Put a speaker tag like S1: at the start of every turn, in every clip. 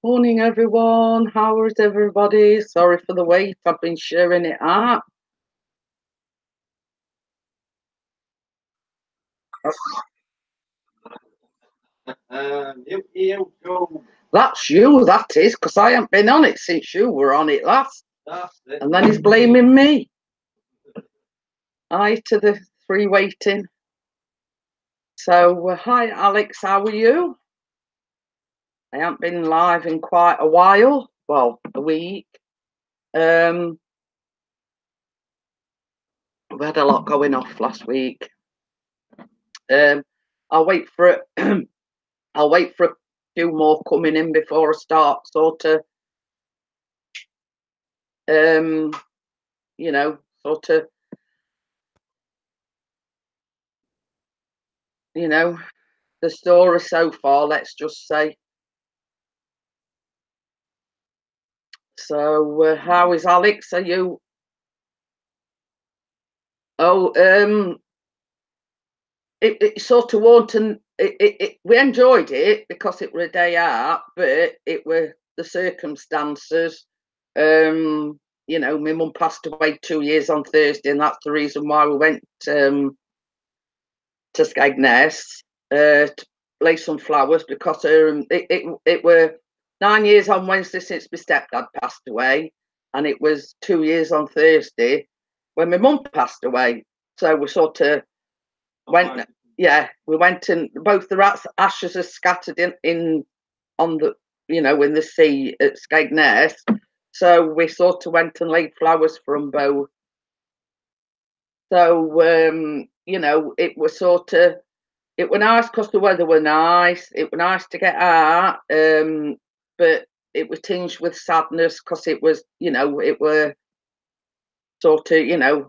S1: Morning, everyone. How is everybody? Sorry for the wait. I've been sharing it out. That's you, that is, because I haven't been on it since you were on it last. And then he's blaming me. Hi to the three waiting. So, hi, Alex. How are you? I haven't been live in quite a while. Well, a week. We had a lot going off last week. I'll wait for it. I'll wait for a few more coming in before I start sort of sort of the story so far, let's just say. So how is Alex? Are you it sort of wanted we enjoyed it because it was a day out, but it were the circumstances. My mum passed away 2 years on Thursday, and that's the reason why we went to Skegness to lay some flowers, because it were 9 years on Wednesday since my stepdad passed away, and it was 2 years on Thursday when my mum passed away. So we sort of went, we went, and both the ashes are scattered in on the in the sea at Skegness. So we sort of went and laid flowers for them both. So it was sort of, it was nice because the weather was nice. It was nice to get out, but it was tinged with sadness because it was, it were sort of,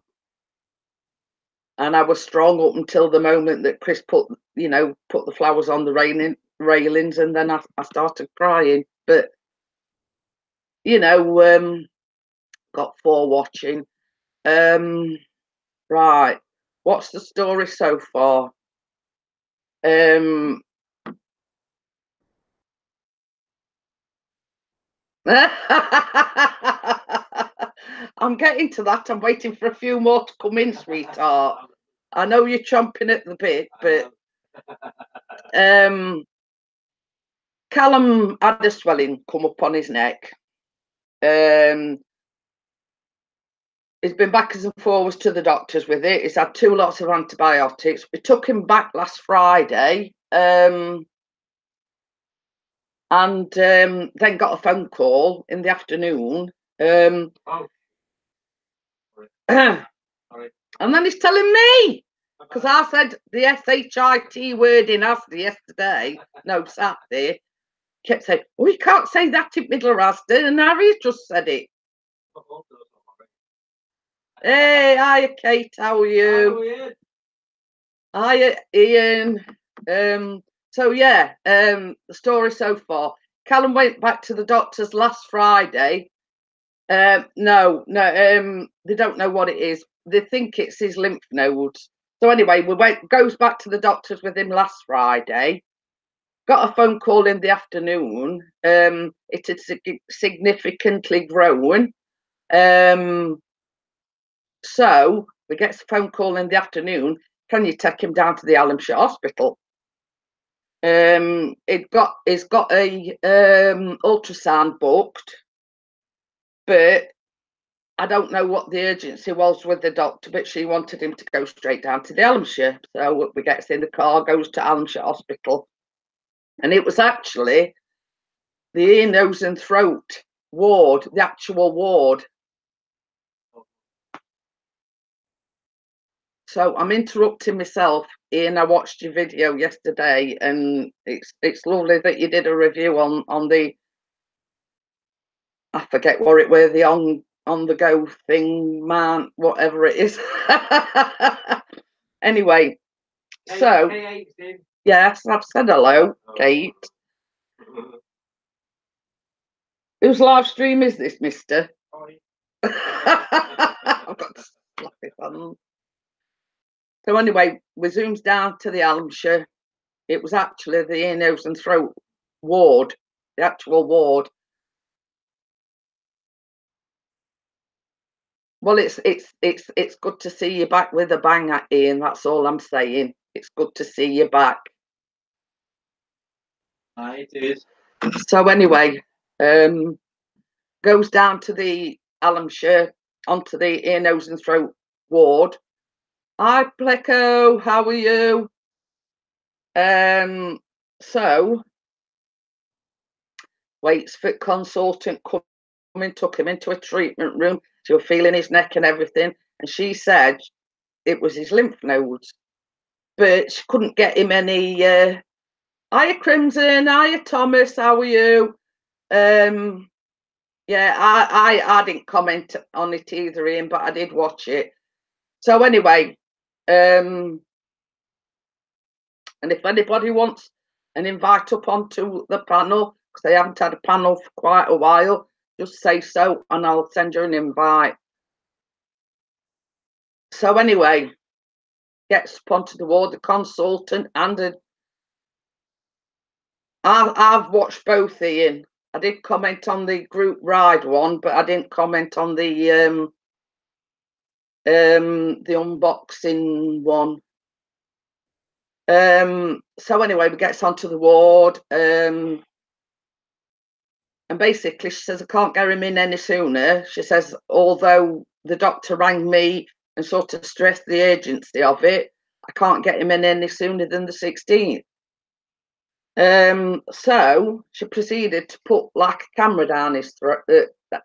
S1: and I was strong up until the moment that Chris put the flowers on the railings, and then I started crying. But got 4 watching. Right, what's the story so far? I'm getting to that. I'm waiting for a few more to come in, sweetheart. I know you're chomping at the bit, but Callum had a swelling come up on his neck. He's been backwards and forwards to the doctors with it. He's had 2 lots of antibiotics. We took him back last Friday, and then got a phone call in the afternoon. And then he's telling me, because I said the SHIT word in Asda yesterday, no, Saturday, kept saying, "Oh, you can't say that in middle of Asda," and Harry's just said it. Hey, hiya, Kate, how are you? Hiya, Ian. So yeah, the story so far. Callum went back to the doctors last Friday. No, they don't know what it is. They think it's his lymph nodes. So anyway, goes back to the doctors with him last Friday. Got a phone call in the afternoon. It had significantly grown. So we get a phone call in the afternoon. Can you take him down to the Hallamshire Hospital? He's got a ultrasound booked, but I don't know what the urgency was with the doctor, but she wanted him to go straight down to the Hallamshire. So we gets in the car, goes to Hallamshire Hospital, and it was actually the ear, nose and throat ward, the actual ward. So I'm interrupting myself. Ian, I watched your video yesterday, and it's lovely that you did a review on the, I forget what it were, the on the go thing, man, whatever it is. Anyway, so yes, I've said hello, Kate. Whose live stream is this, mister? I've got to slap it on. So anyway, we zoomed down to the Hallamshire. It was actually the ear, nose and throat ward. the actual ward. Well, it's good to see you back with a bang, Ian. That's all I'm saying. It's good to see you back.
S2: Aye, it is.
S1: So anyway, goes down to the Alamshire onto the ear, nose, and throat ward. Hi, Pleco. How are you? So waits for consultant coming, took him into a treatment room. She was feeling his neck and everything, and she said it was his lymph nodes, but she couldn't get him any. Hiya, Crimson. Hiya, Thomas. How are you? Yeah, I didn't comment on it either, Ian, but I did watch it. So anyway, and if anybody wants an invite up onto the panel, because they haven't had a panel for quite a while, just say so and I'll send you an invite. So anyway, gets up onto the ward, the consultant, and I've watched both, Ian. I did comment on the group ride one, but I didn't comment on the unboxing one. So anyway, we gets onto the ward, and basically she says I can't get him in any sooner. She says although the doctor rang me and sort of stressed the urgency of it, I can't get him in any sooner than the 16th. So she proceeded to put like a camera down his throat,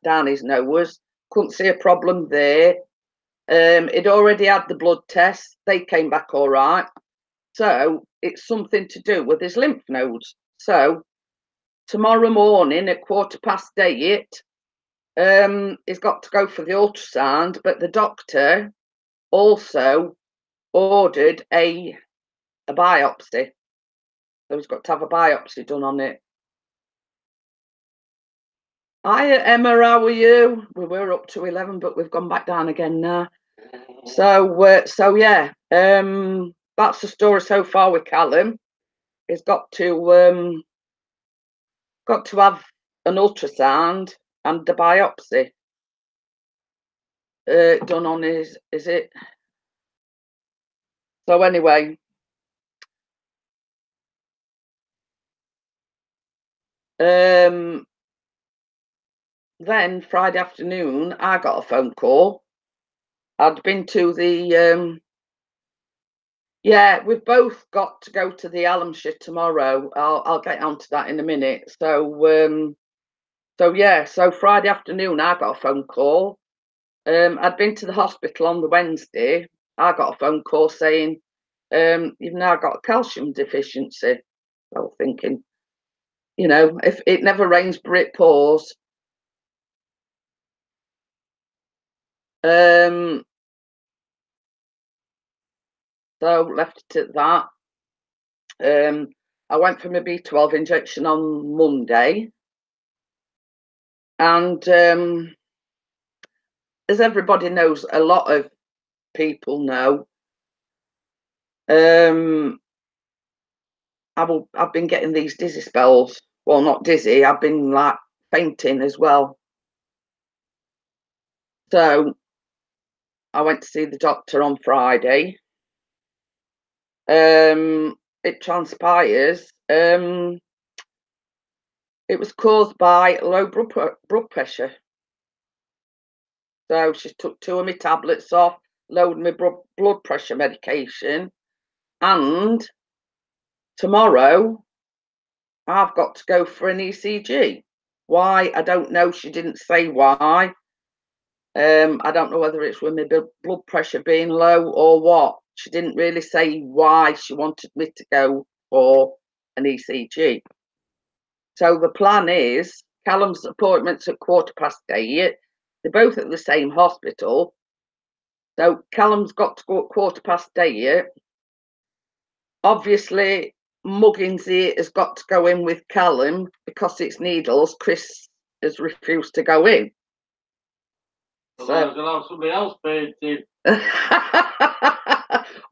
S1: down his nose. Couldn't see a problem there. He'd already had the blood tests; they came back all right. So it's something to do with his lymph nodes. So tomorrow morning at 8:15, he's got to go for the ultrasound, but the doctor also ordered a biopsy. So he's got to have a biopsy done on it. Hi, Emma, how are you? We were up to 11, but we've gone back down again now. So yeah, that's the story so far with Callum. He's got to have an ultrasound and the biopsy done on his. Is it? So anyway, then Friday afternoon, I got a phone call. I'd been to the yeah, we've both got to go to the Alamshire tomorrow. I'll get onto that in a minute. So yeah, so Friday afternoon I got a phone call. I'd been to the hospital on the Wednesday. I got a phone call saying you've now got a calcium deficiency. I was thinking, you know, if it never rains, but it pours. So left it at that. I went for my B12 injection on Monday, and as everybody knows, a lot of people know, I've been getting these dizzy spells. Well, not dizzy. I've been like fainting as well. So I went to see the doctor on Friday. It transpires it was caused by low blood pressure. So she took 2 of my tablets off, lowered my blood pressure medication, and tomorrow I've got to go for an ECG. Why? I don't know. She didn't say why. I don't know whether it's with my blood pressure being low or what. She didn't really say why she wanted me to go for an ECG. So the plan is Callum's appointment's at 8:15. They're both at the same hospital. So Callum's got to go at 8:15. Obviously, Mugginsy has got to go in with Callum because it's needles. Chris has refused to go in.
S2: So I was going to have somebody else painted.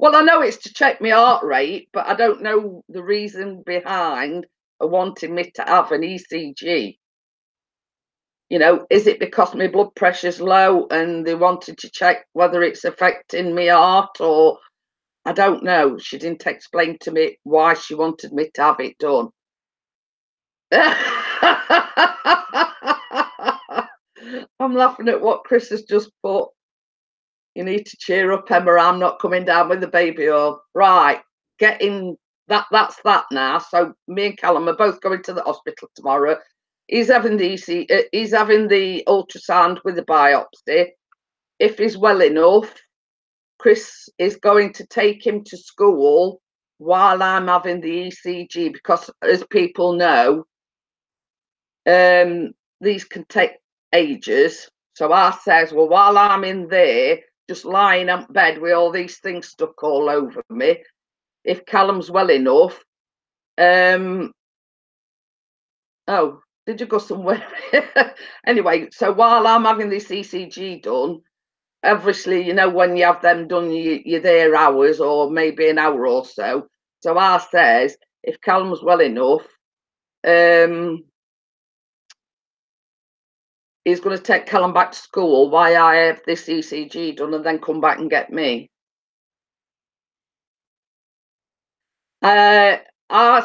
S1: Well, I know it's to check my heart rate, but I don't know the reason behind are wanting me to have an ECG. You know, is it because my blood pressure's low and they wanted to check whether it's affecting my heart, or I don't know. She didn't explain to me why she wanted me to have it done. I'm laughing at what Chris has just put. You need to cheer up, Emma. I'm not coming down with the baby. Or right, getting that's that now. So me and Callum are both going to the hospital tomorrow. He's having he's having the ultrasound with the biopsy. If he's well enough, Chris is going to take him to school while I'm having the ECG, because as people know, these can take ages. So I says, well, while I'm in there, just lying on bed with all these things stuck all over me, if Callum's well enough, oh, did you go somewhere? Anyway, so while I'm having this ECG done, obviously, you know, when you have them done, you're there hours or maybe an hour or so. So I says, if Callum's well enough, he's going to take Callum back to school while I have this ECG done and then come back and get me. I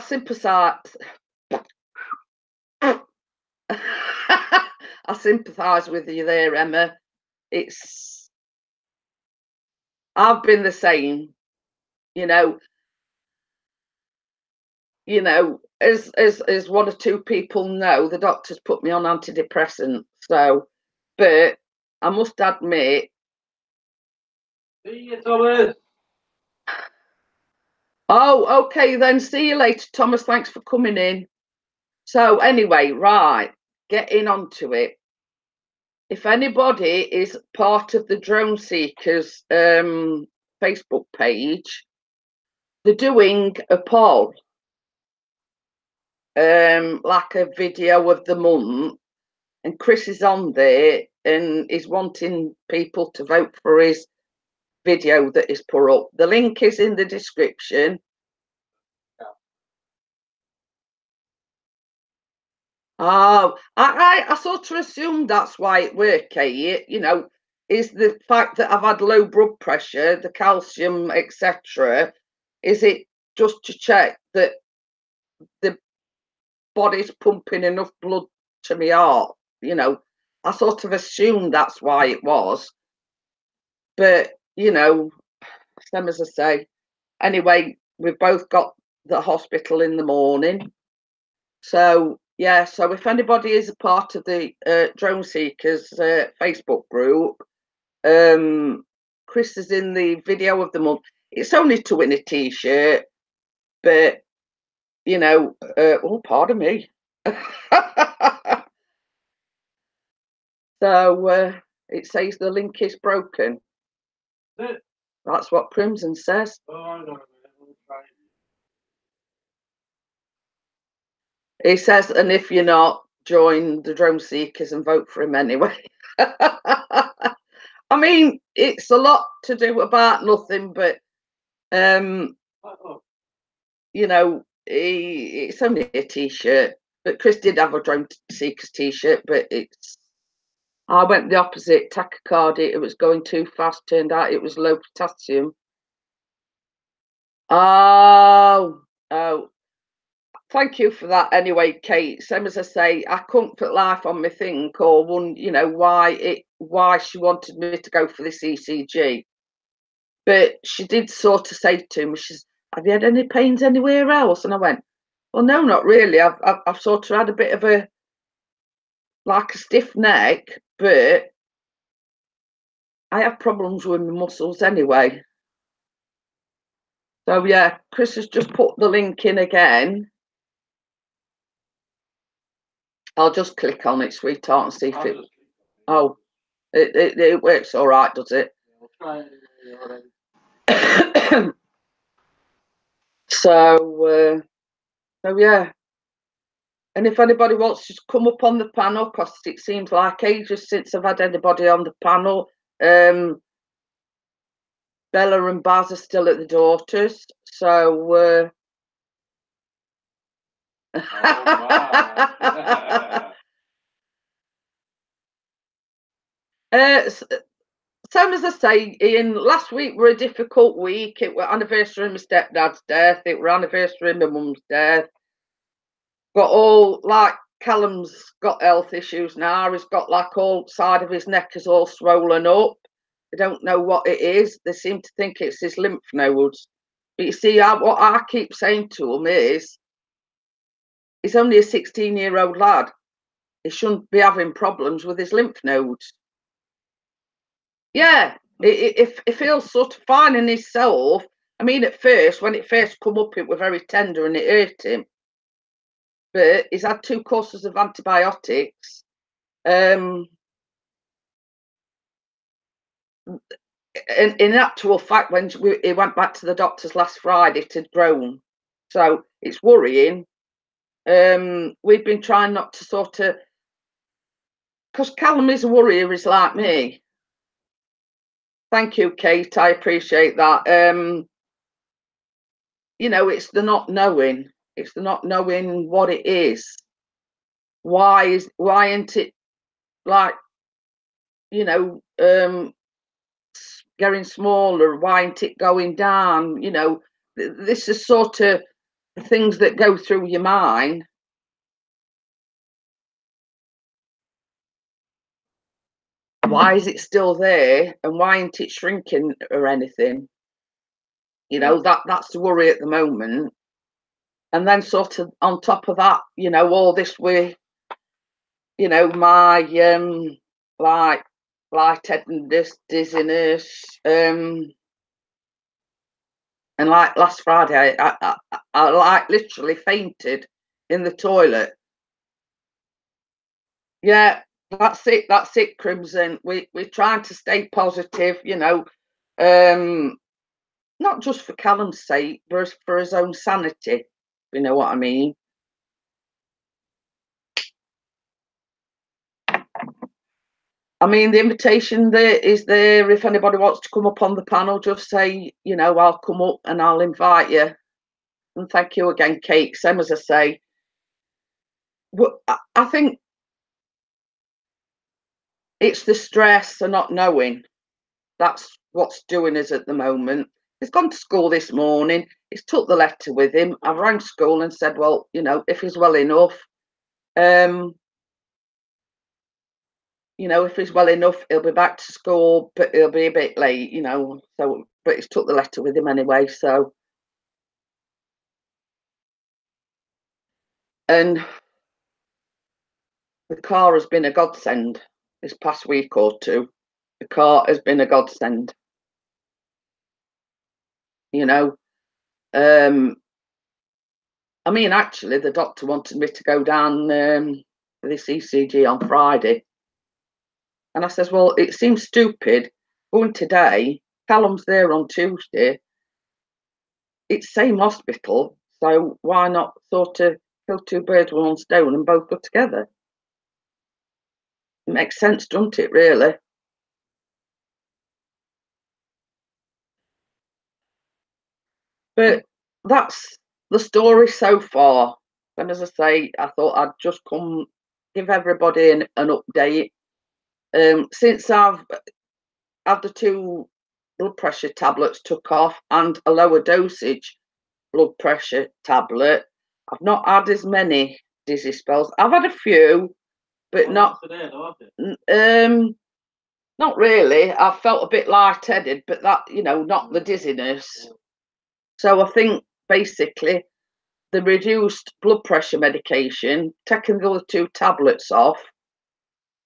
S1: sympathise. I sympathise with you there, Emma. I've been the same, you know, as one or two people know, the doctors put me on antidepressants. So, but I must admit.
S2: See you, Thomas.
S1: Oh, okay then. See you later, Thomas. Thanks for coming in. So anyway, right, getting onto it. If anybody is part of the Drone Seekers Facebook page, they're doing a poll, like a video of the month, and Chris is on there and is wanting people to vote for his video that is put up. The link is in the description. Oh, I sort of assumed that's why it worked, Kate. You know, is the fact that I've had low blood pressure, the calcium, etc. Is it just to check that the body's pumping enough blood to my heart? You know, I sort of assumed that's why it was. But, you know, same as I say. Anyway, we've both got the hospital in the morning. So yeah, so if anybody is a part of the Drone Seekers Facebook group, Chris is in the video of the month. It's only to win a t-shirt, but you know, oh, pardon me. So it says the link is broken. That's what Crimson says. He says, and if you're not, join the Drone Seekers and vote for him anyway. I mean, it's a lot to do about nothing, but you know, it's only a t-shirt. But Chris did have a Drone Seekers t-shirt, but I went the opposite, tachycardia. It was going too fast. Turned out it was low potassium. Oh, thank you for that. Anyway, Kate, same as I say, I couldn't put life on me think or one, you know, why she wanted me to go for this ECG. But she did sort of say to me, she's, have you had any pains anywhere else? And I went, well, no, not really. I've sort of had a bit of a stiff neck, but I have problems with my muscles anyway. So yeah, Chris has just put the link in again. I'll just click on it, sweetheart, and see if it. Oh, it works all right, does it? So yeah. And if anybody wants to come up on the panel, because it seems like ages since I've had anybody on the panel, Bella and Baz are still at the daughters. So Same as I say, Ian, last week were a difficult week. It were anniversary of my stepdad's death. It were anniversary of my mum's death. Got all, like, Callum's got health issues now. He's got, like, all side of his neck is all swollen up. They don't know what it is. They seem to think it's his lymph nodes. But you see, what I keep saying to him is, he's only a 16-year-old lad. He shouldn't be having problems with his lymph nodes. Yeah, it feels sort of fine in himself. I mean, at first, when it first come up, it were very tender and it hurt him. But he's had 2 courses of antibiotics. In actual fact, when he went back to the doctors last Friday, it had grown. So it's worrying. We've been trying not to sort of, because Callum is a worrier, is like me. Thank you, Kate. I appreciate that. You know, it's the not knowing. It's the not knowing what it is. Why isn't it, like, you know, getting smaller? Why isn't it going down? You know, this is sort of the things that go through your mind. Why is it still there, and why isn't it shrinking or anything? You know, that's the worry at the moment. And then sort of on top of that, you know, all this with, you know, my like lightheadedness, dizziness, and like last Friday, I like literally fainted in the toilet. Yeah, that's it, Crimson. We're trying to stay positive, you know, not just for Callum's sake, but for his own sanity. You know what I mean? I mean, the invitation there is there. If anybody wants to come up on the panel, just say, you know, I'll come up and I'll invite you. And thank you again, Kate. Same as I say. I think it's the stress and not knowing. That's what's doing us at the moment. He's gone to school this morning. He's took the letter with him. I've rang school and said, well, you know, if he's well enough, you know, if he's well enough, he'll be back to school, but he'll be a bit late, you know. So, but he's took the letter with him anyway. So, and the car has been a godsend this past week or two. The car has been a godsend. You know, I mean, actually, the doctor wanted me to go down for this ECG on Friday, and I says, well, it seems stupid going today. Callum's there on Tuesday. It's same hospital, so why not sort of kill 2 birds with 1 stone and both go together? It makes sense, doesn't it, really? But that's the story so far. And as I say, I thought I'd just come give everybody an update. Since I've had the 2 blood pressure tablets took off and a lower dosage blood pressure tablet, I've not had as many dizzy spells. I've had a few, but not not really. I felt a bit lightheaded, but that, you know, not the dizziness. So I think basically the reduced blood pressure medication, taking the other 2 tablets off,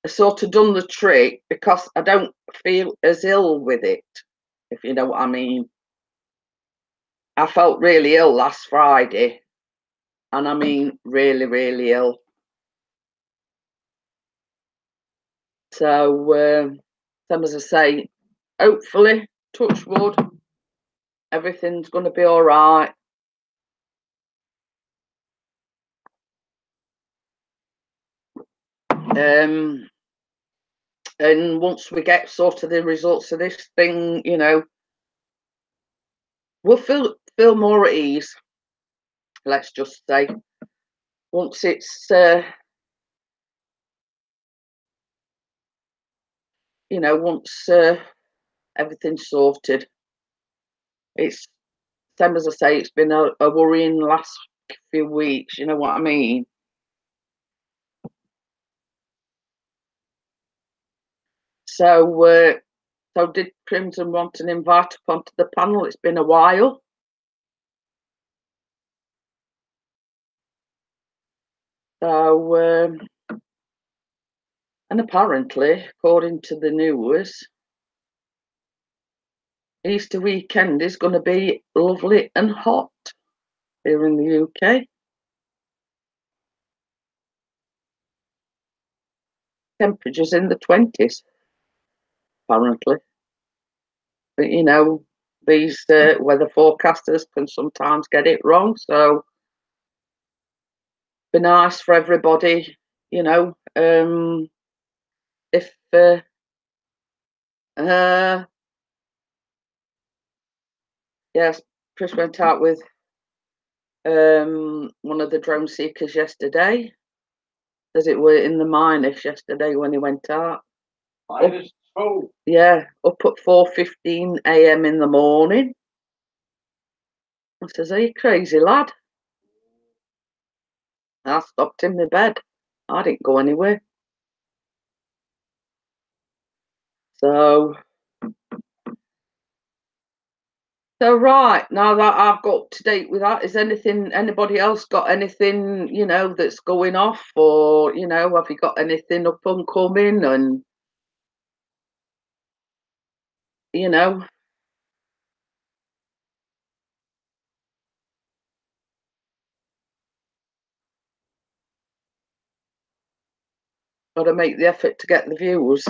S1: has sort of done the trick because I don't feel as ill with it, if you know what I mean. I felt really ill last Friday, and I mean really, really ill. So, as I say, hopefully, touch wood, everything's going to be all right. And once we get sort of the results of this thing, you know, we'll feel more at ease, let's just say. once it's you know, once everything's sorted. It's same as I say, it's been a worrying last few weeks, you know what I mean? So did Crimson want an invite up onto the panel? It's been a while. So and apparently, according to the news, Easter weekend is going to be lovely and hot here in the UK. Temperatures in the 20s, apparently. But you know, these weather forecasters can sometimes get it wrong, so be nice for everybody, you know. If yes, Chris went out with one of the drone seekers yesterday. Says it were in the minus yesterday when he went out.
S2: -2.
S1: Yeah, up at 4:15 a.m. in the morning. I says, "Are you crazy, lad?" I stopped in my bed. I didn't go anywhere. So right, now that I've got up to date with that, is anybody else got anything, you know, that's going off, or, you know, have you got anything up and coming, and, you know, got to make the effort to get the views.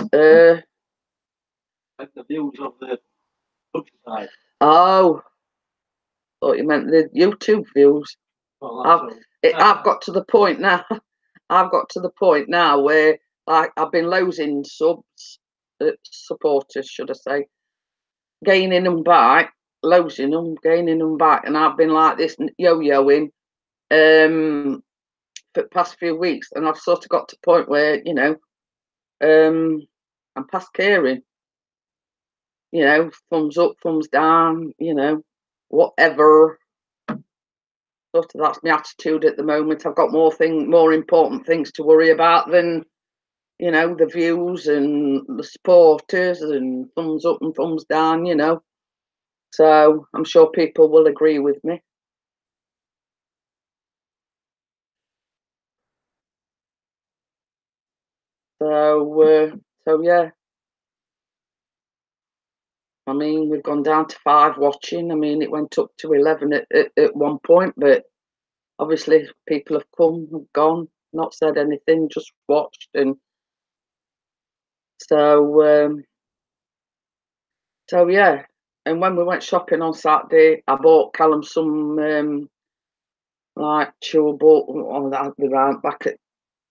S2: Like the views of the countryside.
S1: Oh, thought you meant the YouTube views.
S2: Well,
S1: I've got to the point now. I've got to the point now where, like, I've been losing supporters, should I say, gaining them back, losing them, gaining them back, and I've been like this yo-yoing for the past few weeks, and I've sort of got to the point where, you know, I'm past caring. You know, thumbs up, thumbs down, you know, whatever. Sort of that's my attitude at the moment. I've got more important things to worry about than, you know, the views and the supporters and thumbs up and thumbs down, you know. So I'm sure people will agree with me. So yeah. I mean, we've gone down to 5 watching. I mean, it went up to 11 at one point, but obviously people have come, have gone, not said anything, just watched, and so yeah. And when we went shopping on Saturday, I bought Callum some like chewable. Oh, that'll be right back at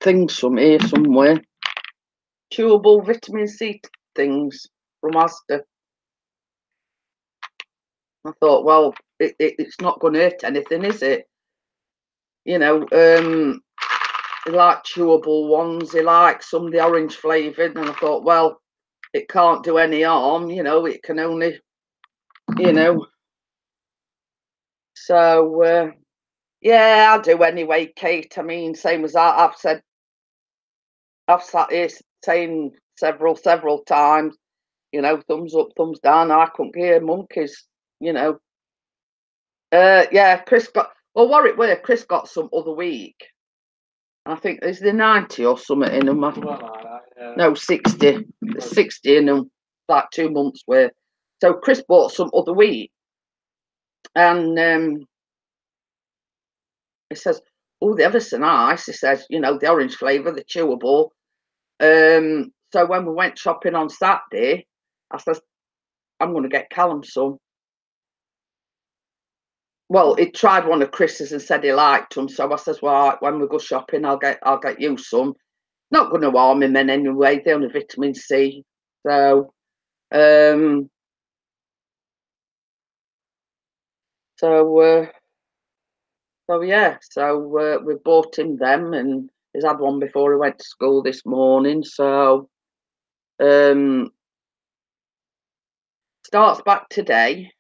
S1: things from here somewhere. Chewable vitamin C things from Asda. I thought, well, it's not going to hurt anything, is it? You know, they like chewable ones. They like some of the orange flavoured, and I thought, well, it can't do any harm. You know, it can only, you know. So yeah, I'll do anyway, Kate. I mean, same as I've said. I've sat here saying several times, you know, thumbs up, thumbs down. I couldn't hear monkeys, you know. Yeah, Chris got, well, Warwick where Chris got some other week. I think there's the 90 or something in them. No, 60. There's 60 in them, like 2 months worth. So Chris bought some other week, and he says, "Oh, they're ever so nice." He says, "You know, the orange flavour, the chewable." So when we went shopping on Saturday, I says, "I'm going to get Callum some." Well, he tried one of Chris's and said he liked them, so I says, "Well, when we go shopping, I'll get you some. Not going to harm him in any way. They're only vitamin C." So, um, so So yeah, so we bought him them, and he's had one before he went to school this morning. So um, starts back today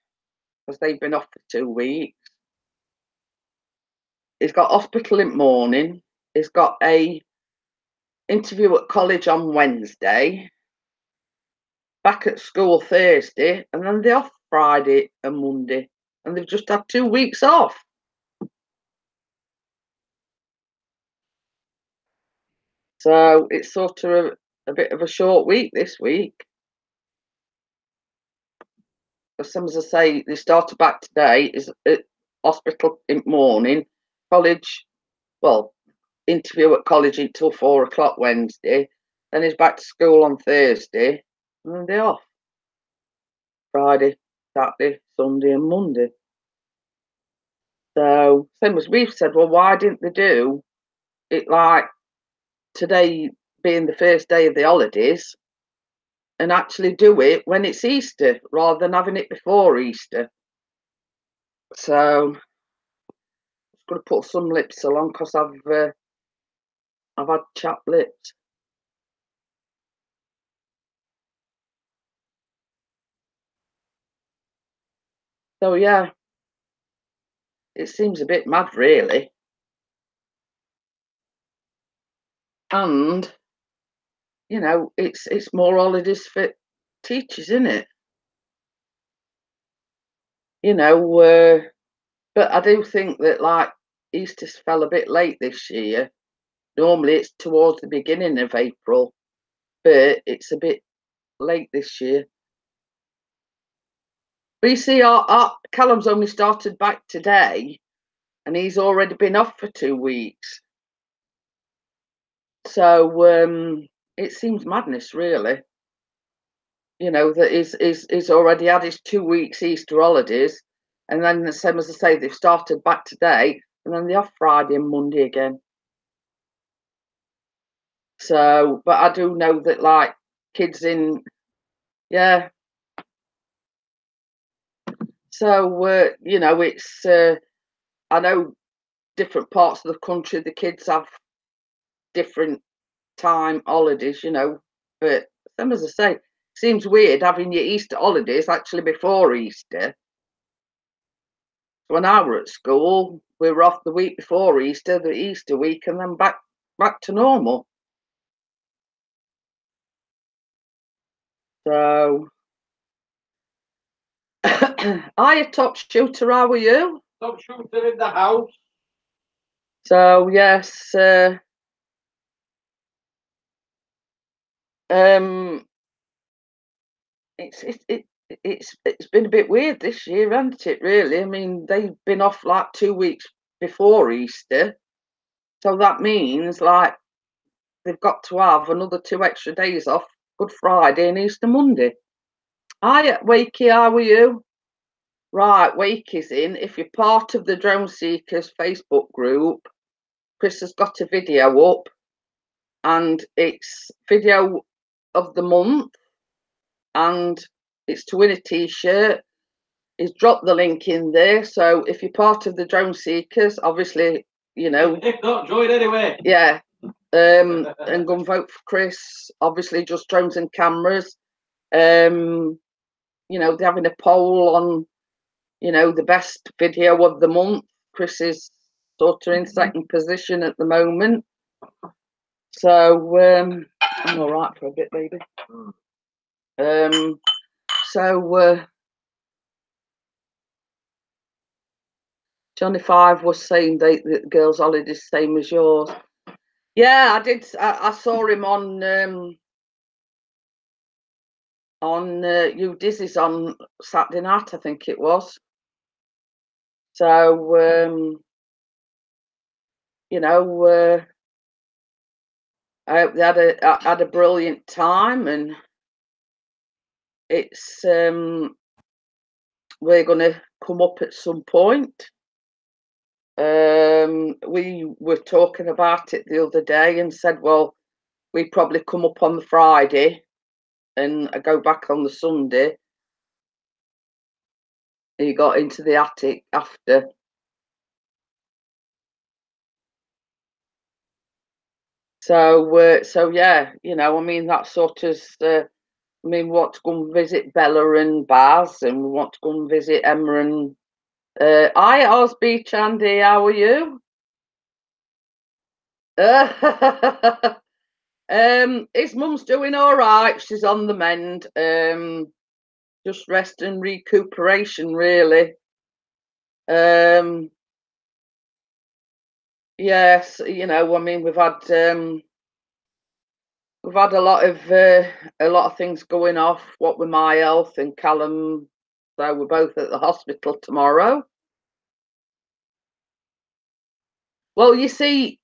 S1: because they've been off for 2 weeks. He's got hospital in the morning. He's got a interview at college on Wednesday. Back at school Thursday, and then they're off Friday and Monday, and they've just had 2 weeks off. So it's sort of a bit of a short week this week. As some as I say, they started back today, is at hospital in the morning, college, well, interview at college until 4 o'clock Wednesday, then he's back to school on Thursday, and then they're off Friday, Saturday, Sunday, and Monday. So, same as we've said, well, why didn't they do it like today being the first day of the holidays and actually do it when it's Easter rather than having it before Easter? So, I'm going to put some lips along because I've had chapped lips. So yeah, it seems a bit mad, really. And it's more holidays for teachers, isn't it? You know, but I do think that like Easter's fell a bit late this year. Normally it's towards the beginning of April, but it's a bit late this year. But you see, our Callum's only started back today, and he's already been off for 2 weeks. So it seems madness, really. That he's already had his 2 weeks Easter holidays, and then the same as I say, they've started back today, and then they're off Friday and Monday again. So, but I do know that like kids in, yeah. So it's I know different parts of the country the kids have different time holidays, but same as I say, seems weird having your Easter holidays actually before Easter. When I were at school, we were off the week before Easter, the Easter week, and then back to normal. So, hiya, top shooter. How are you?
S2: Top shooter in the house.
S1: So yes, um, it's been a bit weird this year, hasn't it? Really, I mean, they've been off like 2 weeks before Easter, so that means like they've got to have another 2 extra days off, Good Friday and Easter Monday. Hiya, Wakey, how are you? Right, Wakey's in. If you're part of the Drone Seekers Facebook group, Chris has got a video up, and it's video of the month, and it's to win a t-shirt. He's dropped the link in there, so if you're part of the Drone Seekers, obviously,
S2: If not, join anyway.
S1: yeah, and go and vote for Chris. Obviously, just drones and cameras. They're having a poll on, the best video of the month. Chris is sort of in second position at the moment. So I'm all right for a bit, baby. So Johnny Five was saying that the girls' holiday is the same as yours. Yeah, I did. I saw him on You Dizzy's on Saturday night, I think it was. So I hope they had a brilliant time, and it's we're going to come up at some point. We were talking about it the other day and said, well, we probably come up on the Friday and I go back on the Sunday. He got into the attic after. So yeah, you know, I mean, that sort of. I mean, we want to go and visit Bella and Baz, and we want to go and visit Emma and. Hi, Osby, Chandy, how are you? His mum's doing all right. She's on the mend. Just rest and recuperation, really. Yes, you know, I mean, we've had a lot of things going off. What with my health and Callum, so we're both at the hospital tomorrow. Well, you see,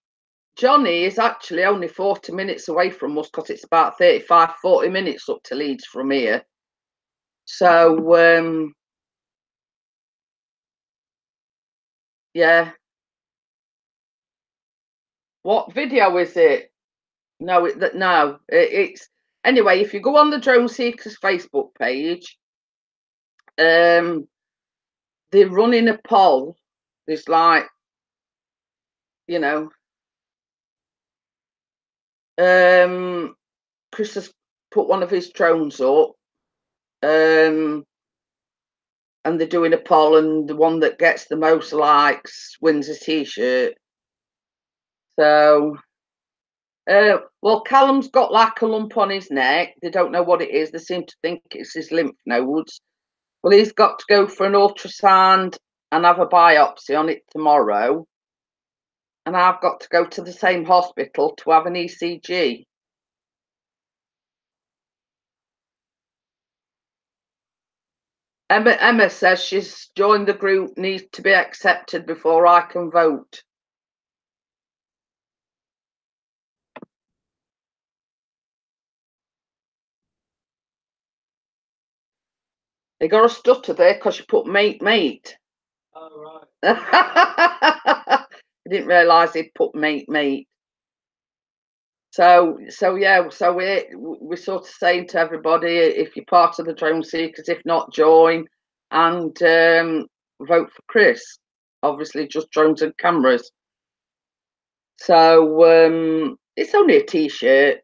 S1: Johnny is actually only 40 minutes away from us because it's about 35, 40 minutes up to Leeds from here. So, yeah. What video is it? No, it's anyway. If you go on the Drone Seekers Facebook page, um, they're running a poll. There's like, you know, Chris has put one of his drones up, and they're doing a poll, and the one that gets the most likes wins a T-shirt. So, well, Callum's got like a lump on his neck. They don't know what it is. They seem to think it's his lymph nodes. Well, he's got to go for an ultrasound and have a biopsy on it tomorrow. And I've got to go to the same hospital to have an ECG. Emma says she's joined the group, needs to be accepted before I can vote. They got a stutter there because you put mate.
S2: Oh, right.
S1: I didn't realise he'd put mate. So yeah, so we're sort of saying to everybody, if you're part of the Drone Seekers, if not, join and vote for Chris. Obviously, just drones and cameras. So it's only a T-shirt.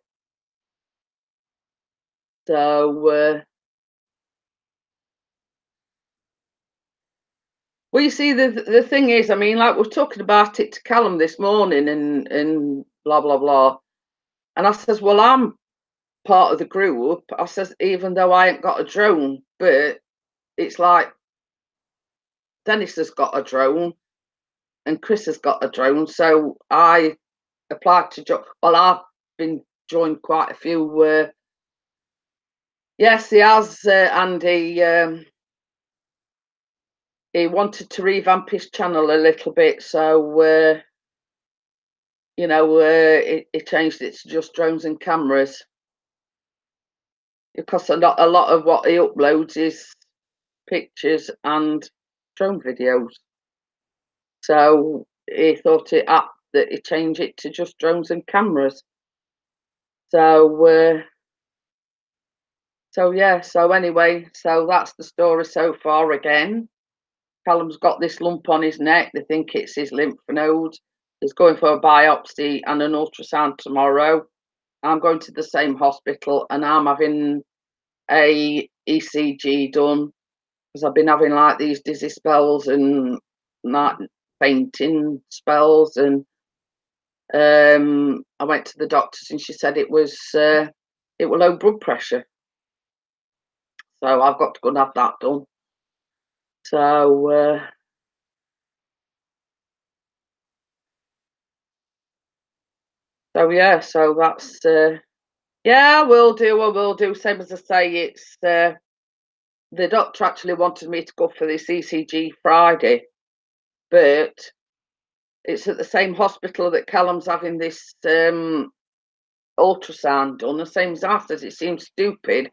S1: So well, you see, the thing is, I mean, like we're talking about it to Callum this morning, and blah blah blah, and I says, well, I'm part of the group. I says, even though I ain't got a drone, but it's like Dennis has got a drone and Chris has got a drone, so I applied to join. Well, I've been joined quite a few. Yes, he has, Andy. He wanted to revamp his channel a little bit, so you know, he changed it to just drones and cameras because a lot of what he uploads is pictures and drone videos. So he thought it apt that he changed it to just drones and cameras. So yeah. So anyway, so that's the story so far. Again, Callum's got this lump on his neck. They think it's his lymph nodes. He's going for a biopsy and an ultrasound tomorrow. I'm going to the same hospital and I'm having a ECG done because I've been having like these dizzy spells and night fainting spells, and I went to the doctors and she said it was low blood pressure, so I've got to go and have that done. So yeah, so that's yeah, I will do. Same as I say, it's the doctor actually wanted me to go for this ECG Friday, but it's at the same hospital that Callum's having this ultrasound done, the same as after. It seems stupid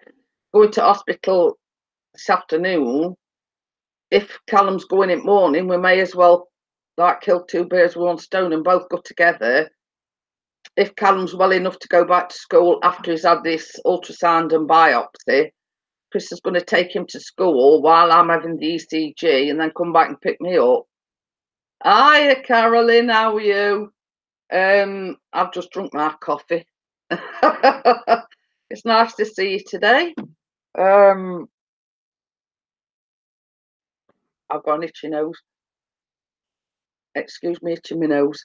S1: going to hospital this afternoon. If Callum's going in morning, we may as well like kill two birds with one stone and both go together. If Callum's well enough to go back to school after he's had this ultrasound and biopsy, Chris is going to take him to school while I'm having the ECG and then come back and pick me up. Hiya, Carolyn, how are you? I've just drunk my coffee. It's nice to see you today. I've got an itchy nose. Excuse me, itching my nose.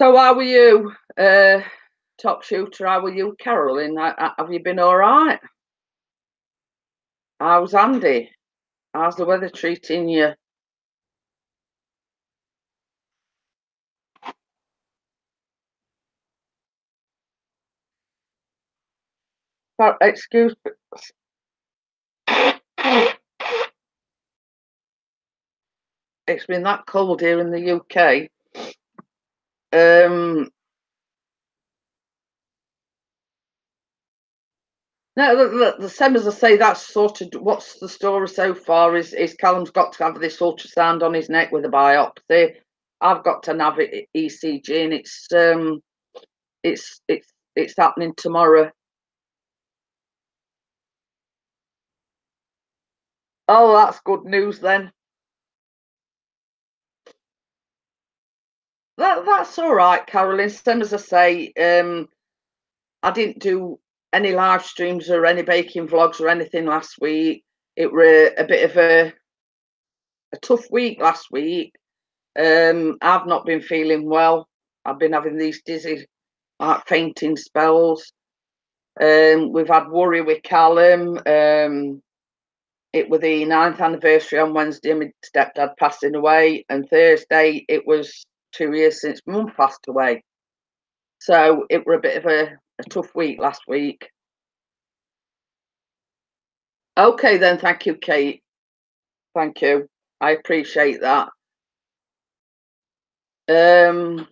S1: So how were you, top shooter? How were you, Carolyn? Have you been all right? How's Andy? How's the weather treating you? Excuse me. It's been that cold here in the UK. No, the same as I say, that's sort of what's the story so far is Callum's got to have this ultrasound on his neck with a biopsy. I've got to have it ECG, and it's happening tomorrow. Oh, that's good news then. That's all right, Carolyn. Same as I say, I didn't do any live streams or any baking vlogs or anything last week. It were a bit of a tough week last week. I've not been feeling well. I've been having these dizzy, like fainting spells. We've had worry with Callum. It was the 9th anniversary on Wednesday, my stepdad passing away, and Thursday it was 2 years since Mum passed away. So it were a bit of a tough week last week. Okay then, thank you, Kate. Thank you. I appreciate that. You're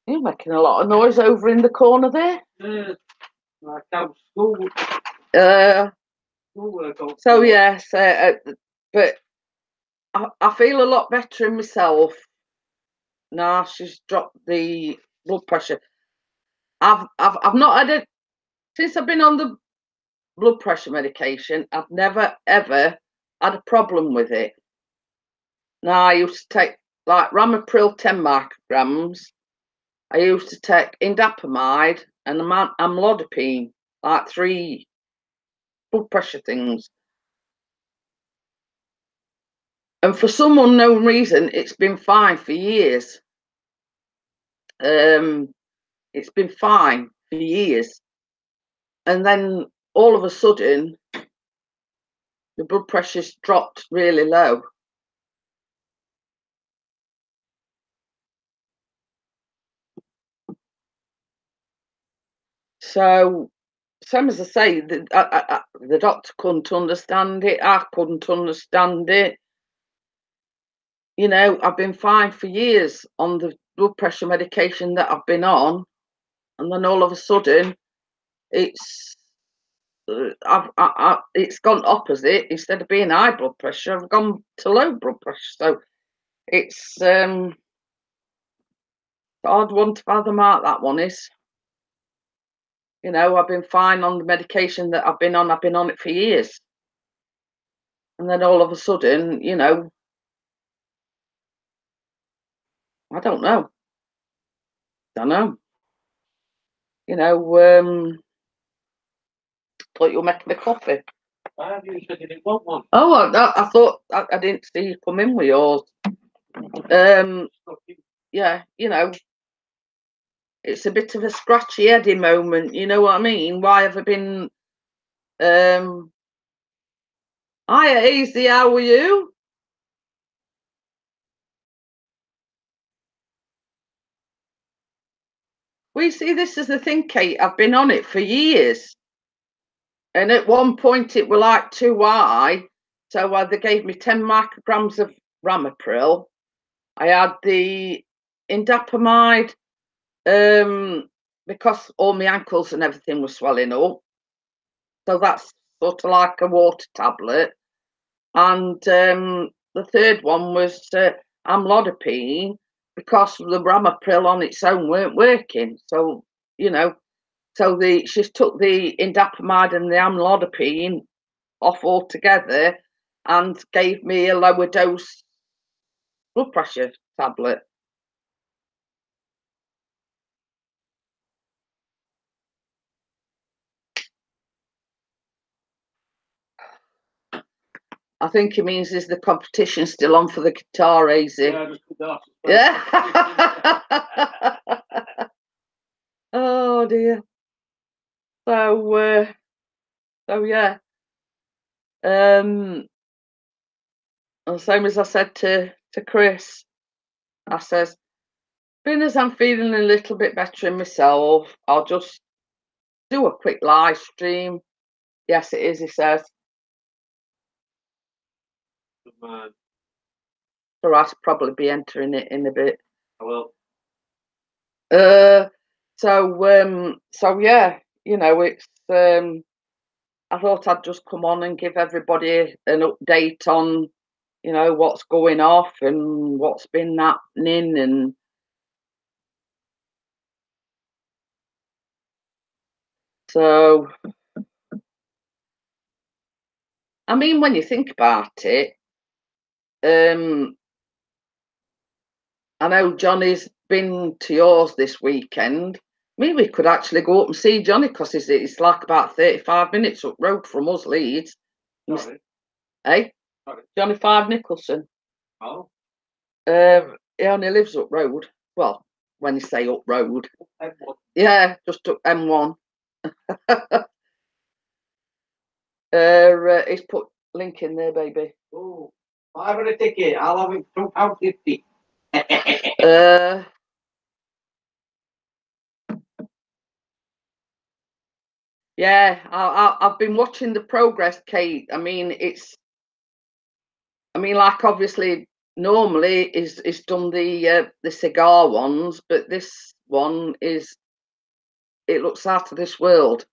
S1: making a lot of noise over in the corner there.
S2: Like school.
S1: So yes, but I feel a lot better in myself now. She's dropped the blood pressure. I've not had it since I've been on the blood pressure medication. I've never ever had a problem with it. Now I used to take like Ramipril 10 micrograms. I used to take indapamide and amlodipine, like 3 blood pressure things. And for some unknown reason, it's been fine for years. It's been fine for years. And then all of a sudden, the blood pressure's dropped really low. So, same as I say, the doctor couldn't understand it. I couldn't understand it. You know, I've been fine for years on the blood pressure medication that I've been on, and then all of a sudden, it's it's gone opposite. Instead of being high blood pressure, I've gone to low blood pressure. So it's a hard one to fathom out. That one is. You know, I've been fine on the medication that I've been on. I've been on it for years, and then all of a sudden, you know, I don't know. Don't know. You know, thought you were making a coffee. Oh, I thought I didn't see you come in with yours. Yeah, you know, it's a bit of a scratchy heady moment. You know what I mean? Why have I been? Hiya, Easy. How are you? We see this is the thing, Kate. I've been on it for years. And at one point it were like too high. So they gave me 10 micrograms of Ramipril. I had the indapamide because all my ankles and everything was swelling up. So that's sort of like a water tablet. And the third one was amlodipine because the Ramipril on its own weren't working. So, you know, so she took the indapamide and the amlodipine off altogether and gave me a lower dose blood pressure tablet. I think it means is the competition still on for the guitar, Easy?
S2: Yeah, just put that.
S1: Yeah. Oh dear. So yeah. And same as I said to Chris, I says, being as I'm feeling a little bit better in myself, I'll just do a quick live stream. Yes, it is, he says.
S2: Good man.
S1: So I'll probably be entering it in a bit.
S2: I will.
S1: So yeah, you know, it's I thought I'd just come on and give everybody an update on, you know, what's going off and what's been happening. And so, I mean, when you think about it, I know Johnny's been to yours this weekend. Maybe we could actually go up and see Johnny because it's like about 35 minutes up road from us, Leeds.
S2: Sorry.
S1: Hey,
S2: Sorry.
S1: Johnny Five Nicholson.
S2: Oh.
S1: He only lives up road. Well, when you say up road,
S2: M1.
S1: yeah, just up M1. He's put link in there, baby.
S2: Oh, I've got a ticket. I'll have it from £2.50.
S1: Yeah, I've been watching the progress, Kate. I mean, like obviously normally is done the cigar ones, but this one it looks out of this world.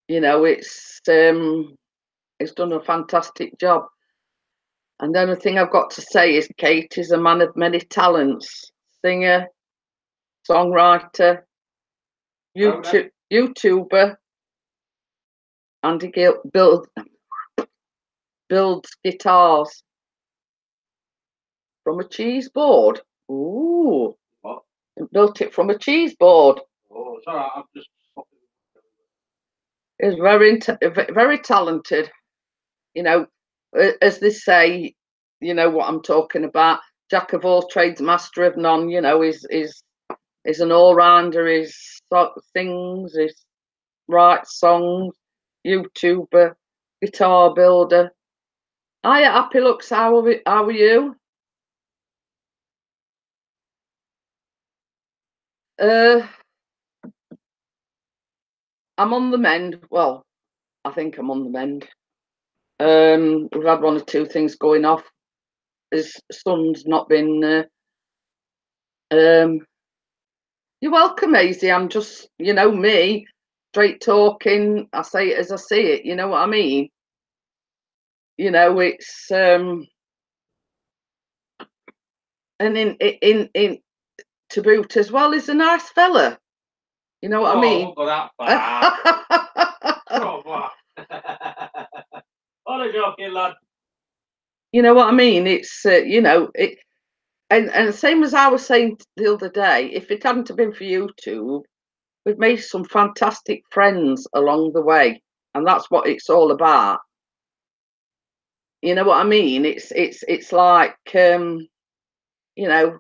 S1: You know, it's done a fantastic job. And the only thing I've got to say is Kate is a man of many talents: singer, songwriter, YouTuber, and he builds guitars from a cheese board. Ooh.
S2: What?
S1: Built it from a cheese board.
S2: Oh, sorry, I'm just.
S1: He's very talented. You know, as they say, you know what I'm talking about. Jack of all trades, master of none. You know, is an all-rounder. He sings, he writes songs, YouTuber, guitar builder. Hiya, Happy Looks. How are you? I'm on the mend. Well, I think I'm on the mend. We've had one or two things going off. His son's not been. You're welcome, Maisie. I'm just, you know, me, straight talking. I say it as I see it. You know what I mean? You know, it's and in to boot as well. He's a nice fella. You know what I mean?
S2: I won't go that far. All a joking, lad.
S1: You know what I mean? It's you know it, and same as I was saying the other day. If it hadn't have been for YouTube, we've made some fantastic friends along the way, and that's what it's all about. You know what I mean? It's like you know,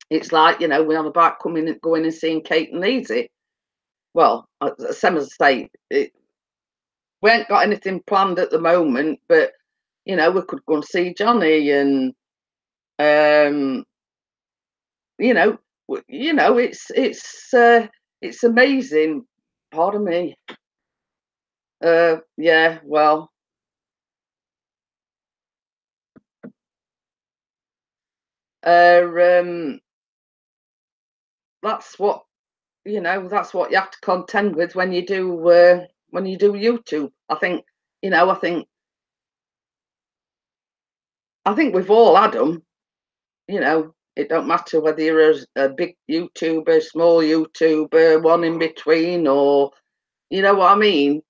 S1: it's like, you know, we're on about going and seeing Kate and Easy. Well, same as I say, we ain't got anything planned at the moment, but you know, we could go and see Johnny, and um, you know, it's amazing. Pardon me. Yeah, well, um, that's what that's what you have to contend with when you do YouTube. I think, you know, I think we've all had them. You know, it don't matter whether you're a big YouTuber, small YouTuber, one in between, or you know what I mean.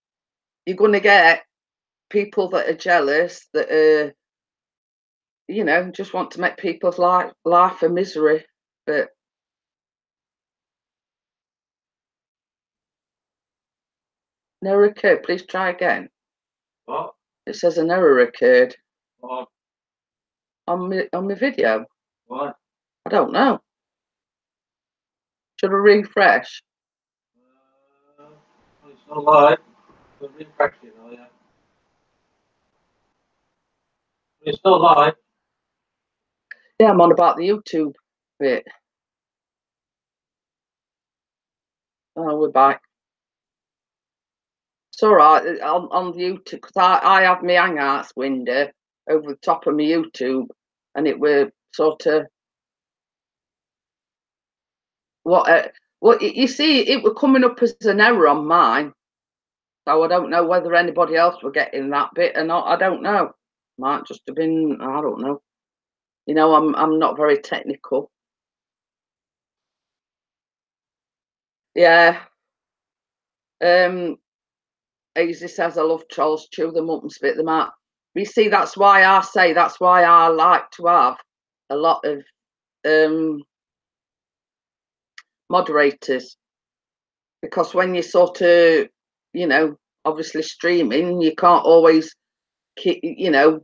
S1: You're gonna get people that are jealous, that are, you know, just want to make people's life a misery. But an error occurred. Please try again.
S2: What?
S1: It says an error occurred
S2: What?
S1: on my video.
S2: What?
S1: I don't know. Should I refresh?
S2: It's not live. We're refreshing, oh yeah. It's still live.
S1: Yeah, I'm on about the YouTube bit. Oh, we're back. It's all right on the YouTube, because I have my Hangouts window over the top of my YouTube, and it were sort of what you see, it were coming up as an error on mine. So I don't know whether anybody else were getting that bit or not. I don't know. Might just have been. I don't know. You know, I'm not very technical. Yeah. Easy says I love trolls, chew them up and spit them out. You see, that's why I like to have a lot of moderators, because when you sort of, you know, obviously streaming, you can't always keep, you know,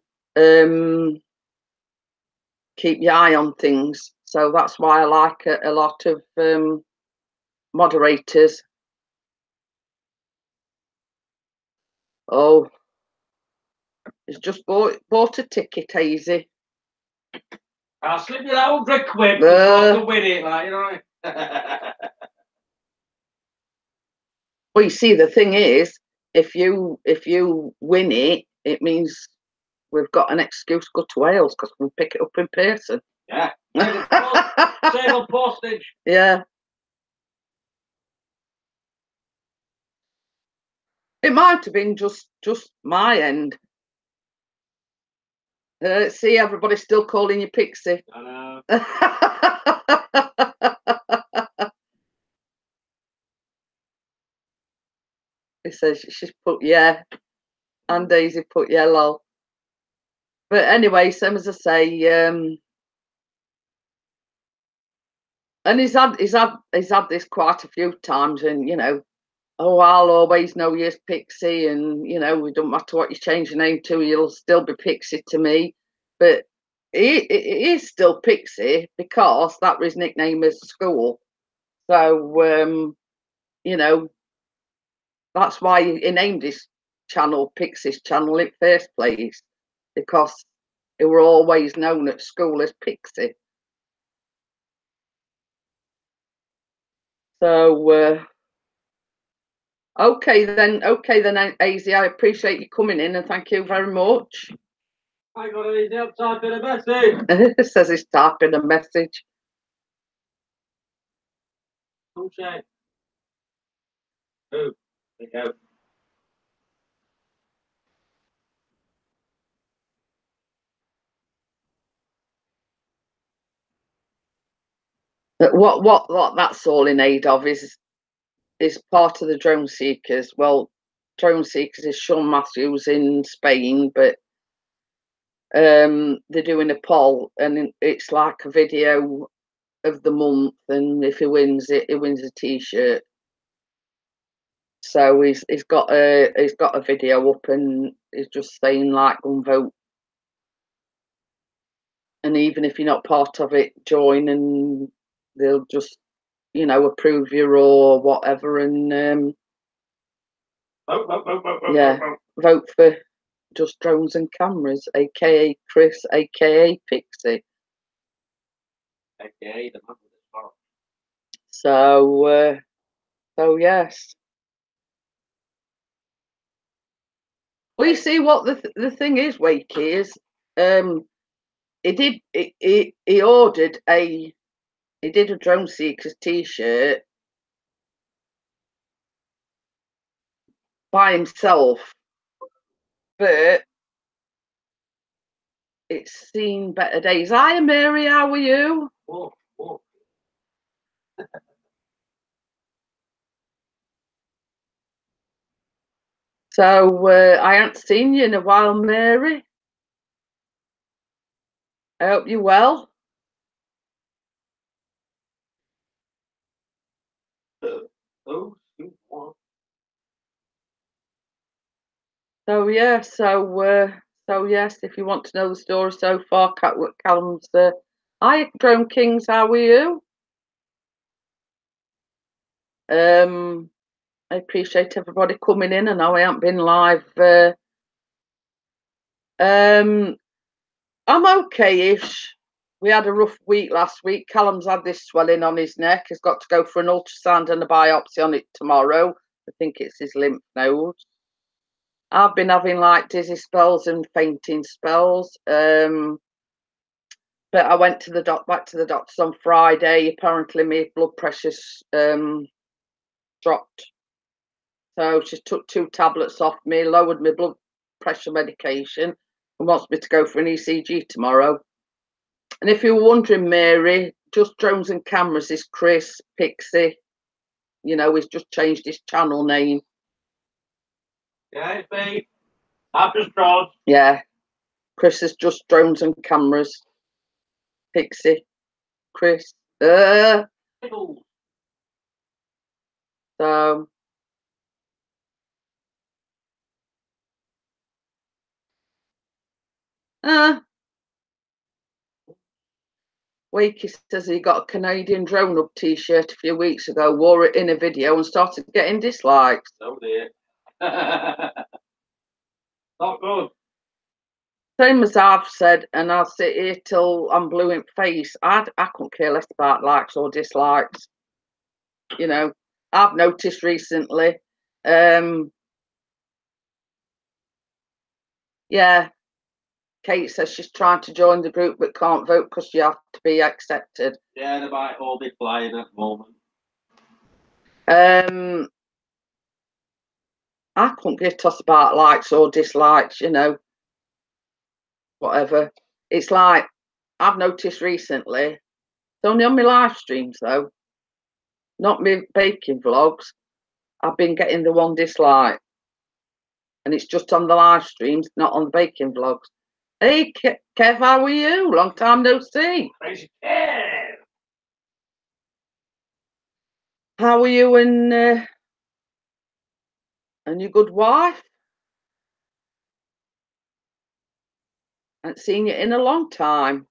S1: keep your eye on things. So that's why I like a lot of moderators. Oh, it's just bought a ticket, Easy.
S2: I'll slip you that £100 before to win it, like, you know what I mean?
S1: Well, you see, the thing is, if you win it, it means we've got an excuse to go to Wales, because we'll pick it up in person.
S2: Yeah. Save on postage.
S1: Yeah. It might have been just my end. See, everybody's still calling you Pixie.
S2: I know.
S1: It says she's put yeah, and Daisy put yellow. But anyway, same as I say, and he's had this quite a few times, and you know, oh, I'll always know you as Pixie, and you know, it don't matter what you change your name to, you'll still be Pixie to me. But he is still Pixie, because that was his nickname at school. So you know, that's why he named his channel Pixie's channel in first place, because they were always known at school as Pixie. So okay then, AZ, I appreciate you coming in, and thank you very much.
S2: I got an easy up typing a message.
S1: It says he's typing a message.
S2: Who's saying? Who? There you
S1: But what that's all in aid of is part of the Drone Seekers. Well, Drone Seekers is Sean Matthews in Spain, but they're doing a poll, and it's like a video of the month, and if he wins it, he wins a t-shirt. So he's got a video up, and he's just saying, like, go and vote, and even if you're not part of it, join, and they'll just, you know, approve you or whatever, and yeah, vote for Just Drones and Cameras, aka Chris, aka Pixie.
S2: AKA the man with the spark.
S1: So yes. Well, you see what the thing is, Wakey, is he ordered he did a Drone Seekers t-shirt by himself, but it's seen better days. Hi, Mary, how are you?
S2: Whoa, whoa.
S1: So I haven't seen you in a while, Mary. I hope you're well. So yeah, so yes, if you want to know the story so far, Callum's. Hi, Drone Kings. How are you? I appreciate everybody coming in. I know I haven't been live. I'm okay-ish. We had a rough week last week. Callum's had this swelling on his neck. He's got to go for an ultrasound and a biopsy on it tomorrow. I think it's his lymph nodes. I've been having like dizzy spells and fainting spells. But I went to back to the doctors on Friday. Apparently, my blood pressure's dropped. So she took 2 tablets off me, lowered my blood pressure medication, and wants me to go for an ECG tomorrow. And if you're wondering, Mary, Just Drones and Cameras is Chris Pixie. You know, he's just changed his channel name.
S2: Yeah, babe. After straws.
S1: Yeah. Chris is Just Drones and Cameras. Pixie. Chris. So. Wakey says he got a Canadian Drone Up t-shirt a few weeks ago, wore it in a video and started getting dislikes.
S2: Oh dear. Not good.
S1: Same as I've said, and I'll sit here till I'm blue in face. I couldn't care less about likes or dislikes. You know, I've noticed recently. Yeah, Kate says she's trying to join the group but can't vote because you have to be accepted.
S2: Yeah, they might all be flying at the moment.
S1: I couldn't give a toss about likes or dislikes, you know, whatever. It's like, I've noticed recently, it's only on my live streams though, not my baking vlogs, I've been getting the 1 dislike. And it's just on the live streams, not on the baking vlogs. Hey, Kev, how are you? Long time no see.
S2: Crazy Kev.
S1: How are you and your good wife? I haven't seen you in a long time.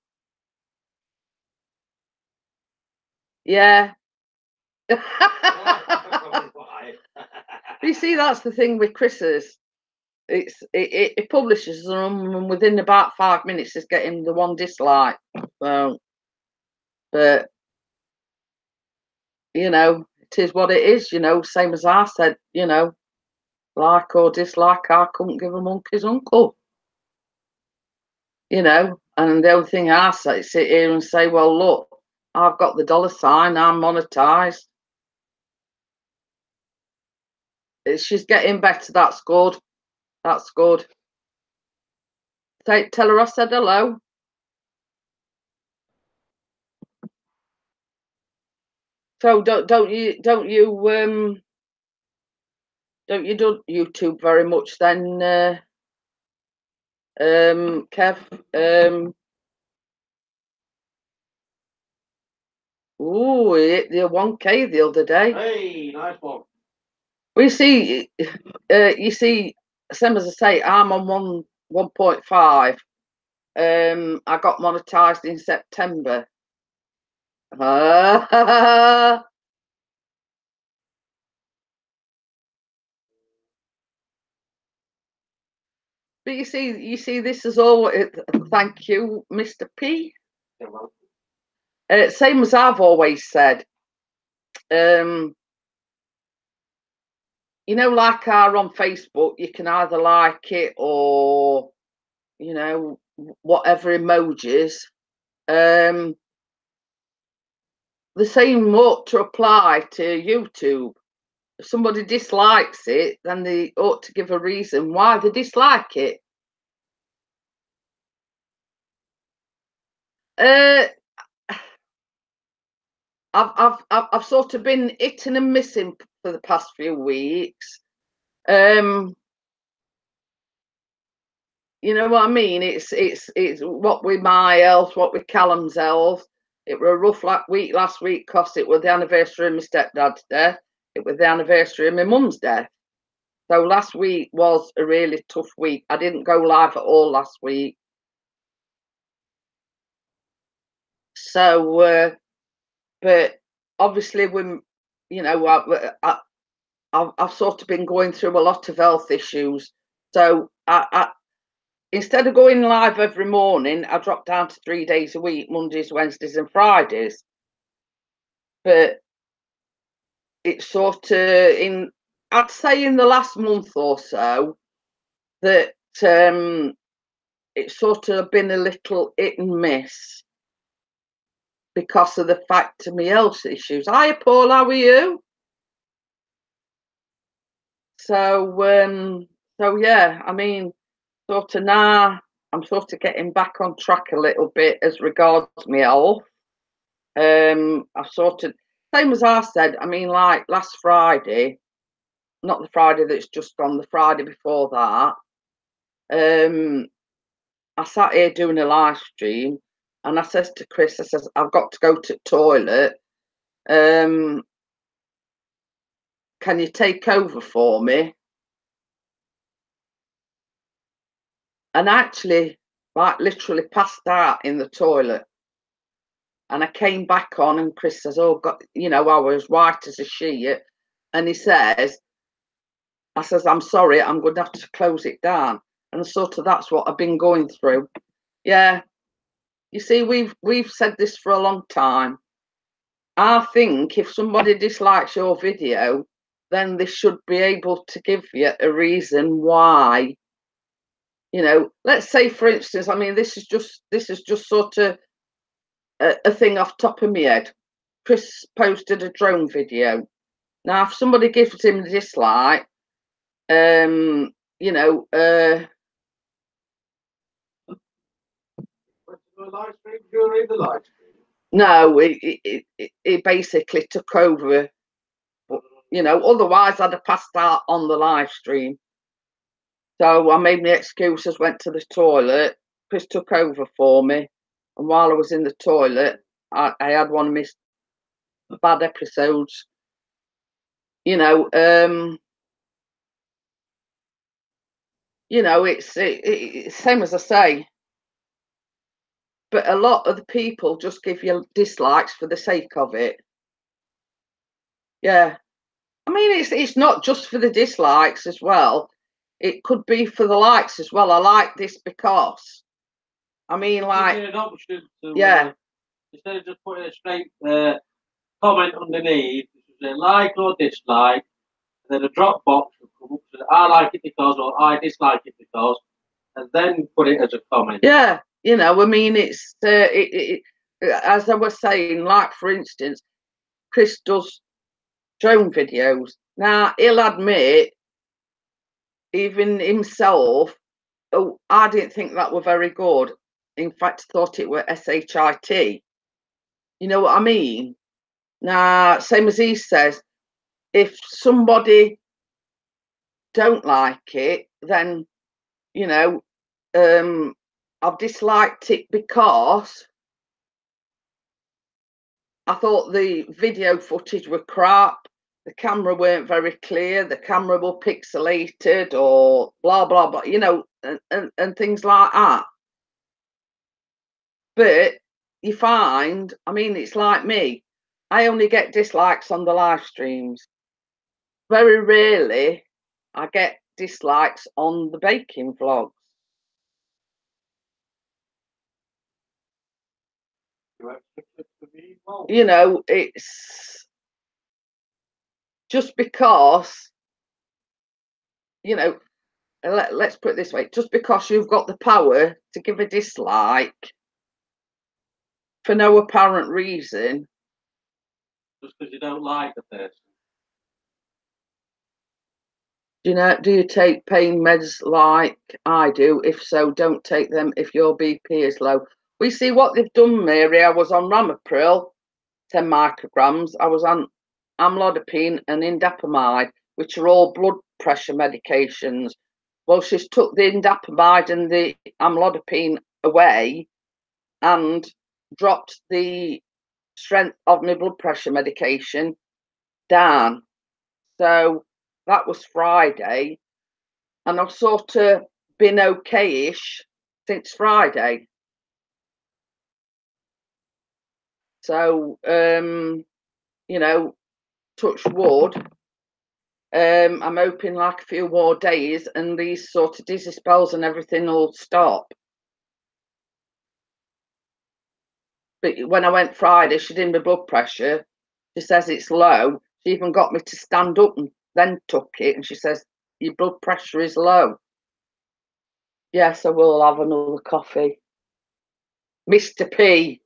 S1: Yeah. You see, that's the thing with Chris's. It publishes them, and within about 5 minutes, is getting the 1 dislike. So, but you know, it is what it is. You know, same as I said. You know, like or dislike, I couldn't give a monkey's uncle. You know, and the only thing I say, sit here and say, well, look, I've got the $sign, I'm monetized. She's getting better. That's good. That's good. Tell her I said hello. So don't you do YouTube very much then, Kev? Ooh, he hit the 1K the other day.
S2: Hey, nice one.
S1: We see, you see, same as I say, I'm on 1.5. I got monetized in September. But you see, this is all. Thank you, Mr. P. Same as I've always said. You know, like on Facebook, you can either like it or, you know, whatever emojis. The same ought to apply to YouTube. If somebody dislikes it, then they ought to give a reason why they dislike it. I've sort of been hitting and missing for the past few weeks. you know what I mean? It's what with my health, what with Callum's health. It were a rough week last week because it was the anniversary of my stepdad's death. It was the anniversary of my mum's death. So last week was a really tough week. I didn't go live at all last week. So, but obviously, when you know, I've sort of been going through a lot of health issues. So I instead of going live every morning, I dropped down to 3 days a week, Mondays, Wednesdays, and Fridays. But it's sort of I'd say in the last month or so that it's sort of been a little hit and miss because of the fact of my health issues. Hi, Paul, how are you? So yeah, I mean, sort of now I'm sort of getting back on track a little bit as regards my health. I've sort of, same as I said, I mean, like last Friday, not the Friday that's just gone, the Friday before that, I sat here doing a live stream and I says to Chris, I says, I've got to go to the toilet. Can you take over for me? And actually, like literally passed out in the toilet. And I came back on and Chris says, oh, God, you know, I was white as a sheet. And he says, I says, I'm sorry, I'm going to have to close it down. And sort of that's what I've been going through. Yeah. You see, we've said this for a long time. I think if somebody dislikes your video, then they should be able to give you a reason why. You know, let's say, for instance, I mean, this is just sort of a thing off top of my head. Chris posted a drone video. Now, if somebody gives him a dislike, you know, no, it basically took over. You know, otherwise I'd have passed out on the live stream. So I made my excuses, went to the toilet. Chris took over for me, and while I was in the toilet, I had one of my bad episodes. You know, it's same as I say. But a lot of the people just give you dislikes for the sake of it. Yeah, I mean, it's not just for the dislikes as well. It could be for the likes as well. I like this because, I mean, like,
S2: an option to,
S1: yeah,
S2: instead of just putting a straight comment underneath, say like or dislike, and then a drop box will come up to I like it because or I dislike it because, and then put it as a comment.
S1: Yeah, you know, I mean, it's as I was saying, like for instance, Chris does drone videos. Now he'll admit, even himself, oh, I didn't think that were very good. In fact, I thought it were shit. You know what I mean? Now, same as he says, if somebody don't like it, then you know, I've disliked it because I thought the video footage were crap. The camera weren't very clear. The camera were pixelated or blah, blah, blah, you know, and things like that. But you find, I mean, it's like me. I only get dislikes on the live streams. Very rarely I get dislikes on the baking vlogs. You know, it's just because, you know, let's put it this way, just because you've got the power to give a dislike for no apparent reason.
S2: Just because you don't like the person.
S1: Do you take pain meds like I do? If so, don't take them if your BP is low. We see what they've done, Mary. I was on Ramipril, 10 micrograms. I was on amlodipine and indapamide, which are all blood pressure medications. Well, she's took the indapamide and the amlodipine away and dropped the strength of my blood pressure medication down. So that was Friday, and I've sort of been okay-ish since Friday. So, you know, touch wood. I'm hoping like a few more days and these sort of dizzy spells and everything will stop. But when I went Friday, she did my blood pressure. She says it's low. She even got me to stand up and then took it. And she says, your blood pressure is low. Yes, I will have another coffee. Mr. P.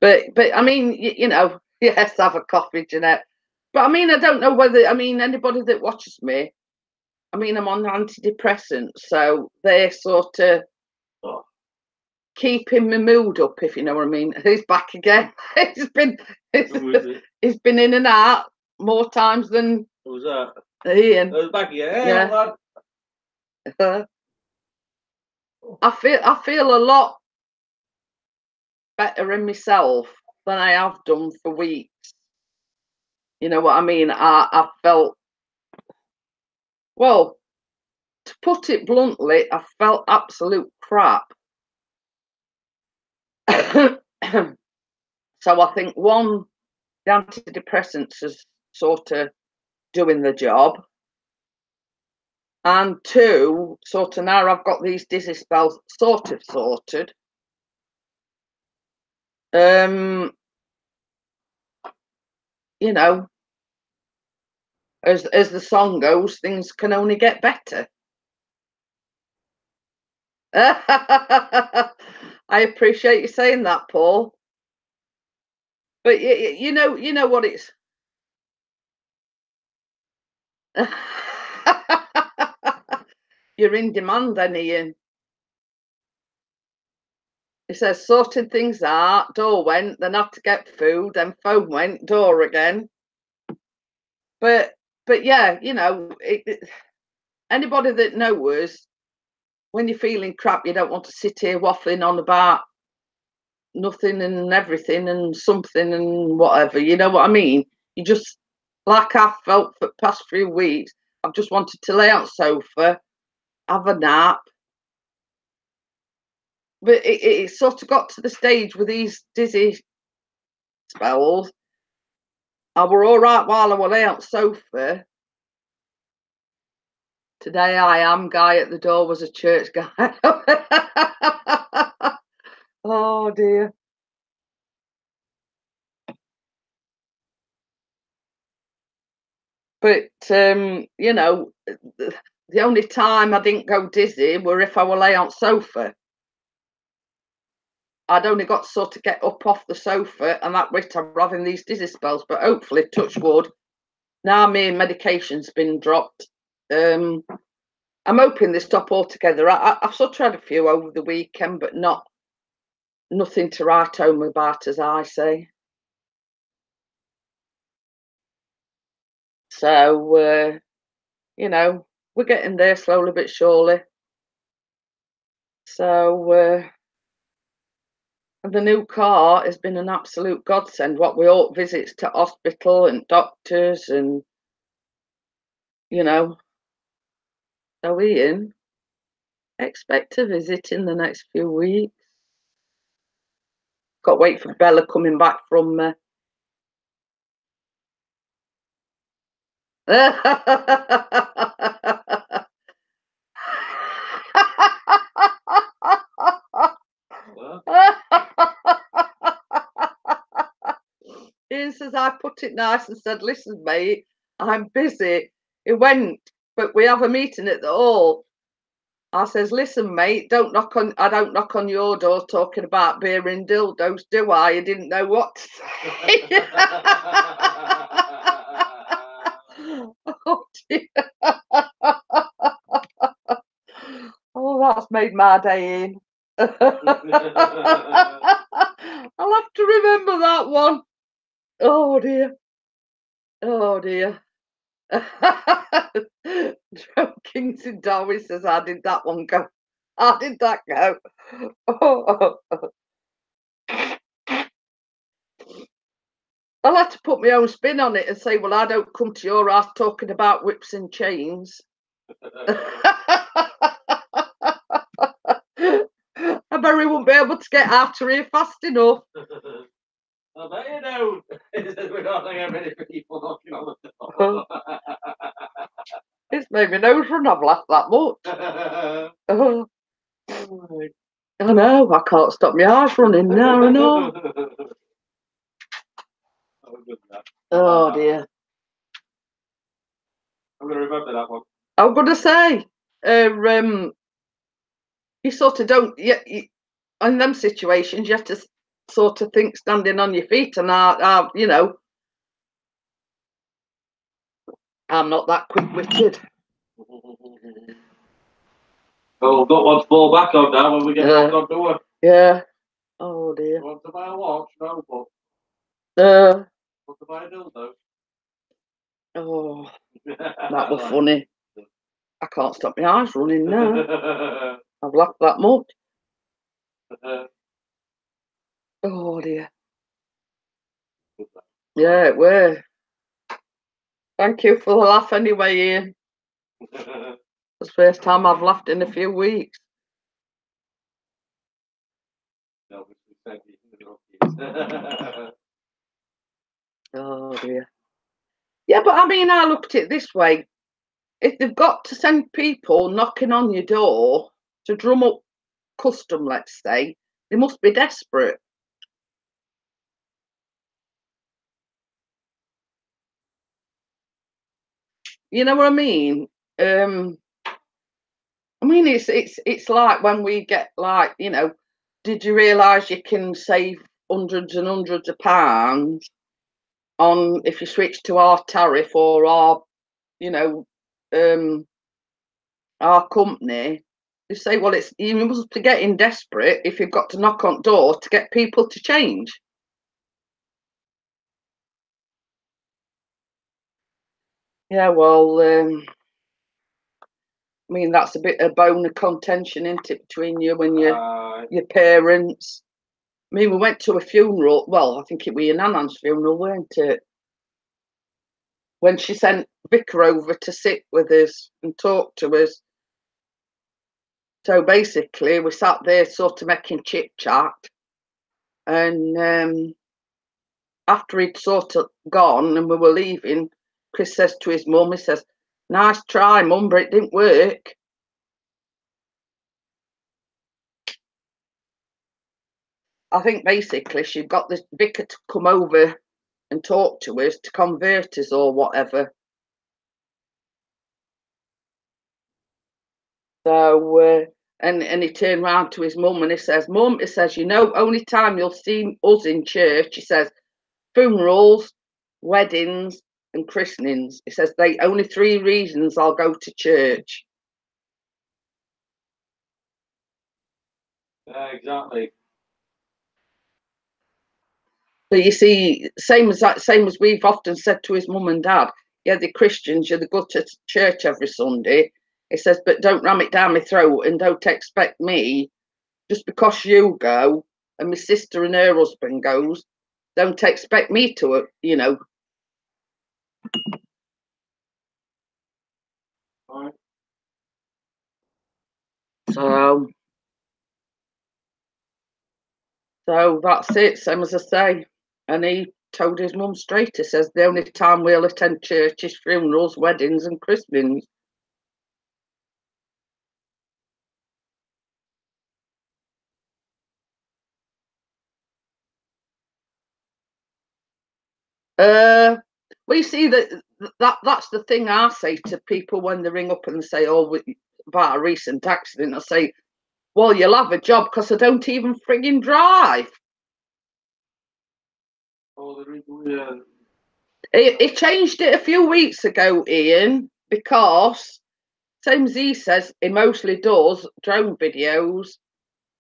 S1: But I mean, you know, yes, have a coffee, Jeanette. But I mean, I don't know whether, I mean, anybody that watches me, I mean, I'm on antidepressants, so they're sort of keeping my mood up, if you know what I mean. He's back again. He's been in and out more times than
S2: Who's that?
S1: Ian.
S2: Oh, back again. Hey,
S1: Yeah. I feel a lot better in myself than I have done for weeks. You know what I mean? I felt, well, to put it bluntly, I felt absolute crap. So I think one, the antidepressants is sort of doing the job. And two, sort of now I've got these dizzy spells sort of sorted. You know, as the song goes, things can only get better. I appreciate you saying that, Paul. But you know what it's. You're in demand, then, Ian. He says sorted things out. Door went, then had to get food. Then phone went, door again. But yeah, you know, anybody that knows, when you're feeling crap, you don't want to sit here waffling on about nothing and everything and something and whatever. You know what I mean? You just, like I've felt for the past few weeks, I've just wanted to lay on the sofa, have a nap. But it sort of got to the stage with these dizzy spells. I were all right while I was lay on the sofa. Today I am guy at the door was a church guy. Oh dear. But you know, the only time I didn't go dizzy were if I were lay on the sofa. I'd only got to sort of get up off the sofa and that way I'm having these dizzy spells. But hopefully, touch wood, now my medication's been dropped. I'm hoping they stop altogether. I've sort of had a few over the weekend, but nothing to write home about, as I say. So, you know, we're getting there slowly but surely. So, and the new car has been an absolute godsend. What we all visits to hospital and doctors and, you know. So, Ian, expect a visit in the next few weeks. Got to wait for Bella coming back from. Ian says I put it nice and said, "Listen, mate, I'm busy." He went, but we have a meeting at the hall. I says, "Listen, mate, I don't knock on your door talking about beer and dildos, do I? You didn't know what to say." Oh dear. Oh, that's made my day, Ian. I'll have to remember that one. Oh dear. Oh dear. Kingston Darwin says, "How did that one go? How did that go?" Oh, I'll have to put my own spin on it and say, "Well, I don't come to your house talking about whips and chains." I Barry won't be able to get out of here fast enough.
S2: I bet you don't. We don't have many people knocking on the door.
S1: It's made my nose run. I've laughed that much. Oh, I know. I can't stop my eyes running now. I know. Oh dear.
S2: I'm going to remember that one.
S1: I'm going to say, you sort of don't. In them situations, you have to sort of think standing on your feet, and you know, I'm not that quick-witted.
S2: Well, we've got one to fall back on now when we get back on door.
S1: Yeah. Oh dear.
S2: You want to buy a watch? No, but. Want to buy a dildo?
S1: Oh, that was funny. I can't stop my eyes running now. I've laughed that much. Oh dear. Yeah, it were. Thank you for the laugh anyway, Ian. It's the first time I've laughed in a few weeks. Oh dear. Yeah, but I mean, I looked at it this way. If they've got to send people knocking on your door to drum up custom, let's say, they must be desperate. You know what I mean? I mean, it's like when we get like, you know, did you realise you can save hundreds and hundreds of pounds on if you switch to our tariff or our, you know, our company? You say, well, it's you must be getting desperate if you've got to knock on doors to get people to change. Yeah, well, I mean, that's a bit of bone of contention, isn't it, between you and your parents? I mean, we went to a funeral. Well, I think it was your Nan's funeral, weren't it? When she sent Vicar over to sit with us and talk to us. So basically, we sat there sort of making chit chat. And after he'd sort of gone and we were leaving, Chris says to his mum, he says, "Nice try, mum, but it didn't work." I think basically she got this vicar to come over and talk to us to convert us or whatever. So, and he turned round to his mum and he says, "Mum," he says, "you know, only time you'll see us in church," he says, "funerals, weddings, and christenings." He says, "they only 3 reasons I'll go to church."
S2: Yeah, exactly.
S1: But you see, same as we've often said to his mum and dad, yeah, the Christians, you go to church every Sunday. He says, but don't ram it down my throat and don't expect me, just because you go and my sister and her husband goes, don't expect me to, you know.
S2: Right.
S1: So that's it, same as I say. And he told his mum straight, he says, the only time we'll attend church is funerals, weddings and christenings. Well, you see that's the thing I say to people when they ring up and say, "Oh, about a recent accident." I say, "Well, you'll have a job because I don't even frigging drive."
S2: Oh,
S1: He changed it a few weeks ago, Ian, because same as he says, he mostly does drone videos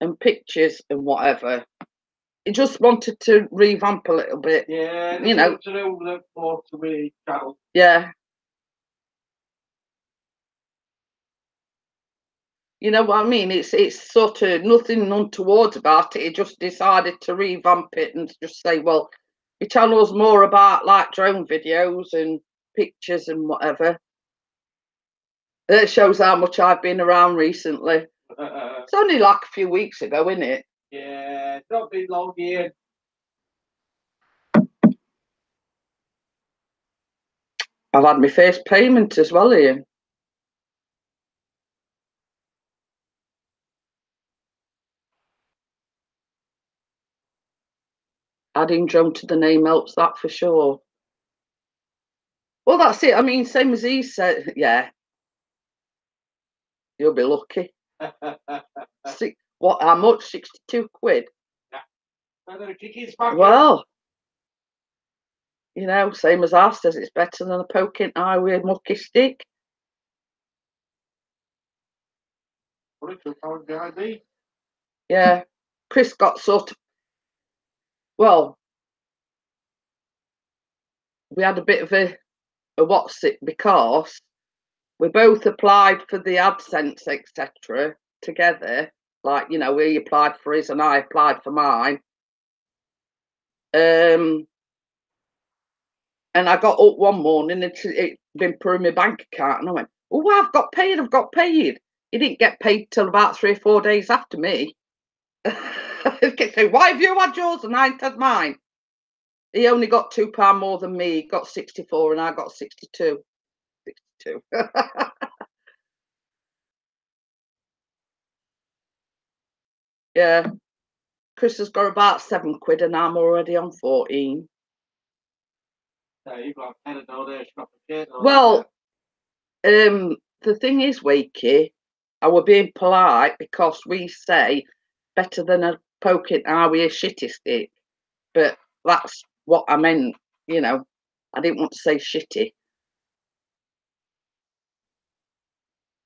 S1: and pictures and whatever. He just wanted to revamp a little bit.
S2: Yeah,
S1: you know.
S2: to do more to me channel.
S1: Yeah. You know what I mean? It's sort of nothing untoward about it. He just decided to revamp it and just say, well, you tell us more about like drone videos and pictures and whatever. It shows how much I've been around recently. It's only like a few weeks ago, isn't it?
S2: Yeah, it's not been long here.
S1: I've had my first payment as well, Ian. Adding drone to the name helps that for sure. Well, that's it. I mean, same as he said, yeah. You'll be lucky. What? How much? 62 quid? Well, you know, same as ours says, it's better than a poking eye with a mucky stick. Yeah. Chris got sort of, well, we had a bit of a what's it, because we both applied for the AdSense, etc. together. Like, you know, he applied for his and I applied for mine. And I got up one morning and it'd been put in my bank account, and I went, oh, I've got paid. He didn't get paid till about 3 or 4 days after me. He kept saying, why have you had yours and I had mine? He only got £2 more than me. He got 64 and I got 62. 62. Yeah. Chris has got about 7 quid and I'm already on 14. Well, the thing is, Wakey, I were being polite because we say better than a poking eye with a shitty stick. But that's what I meant, you know. I didn't want to say shitty.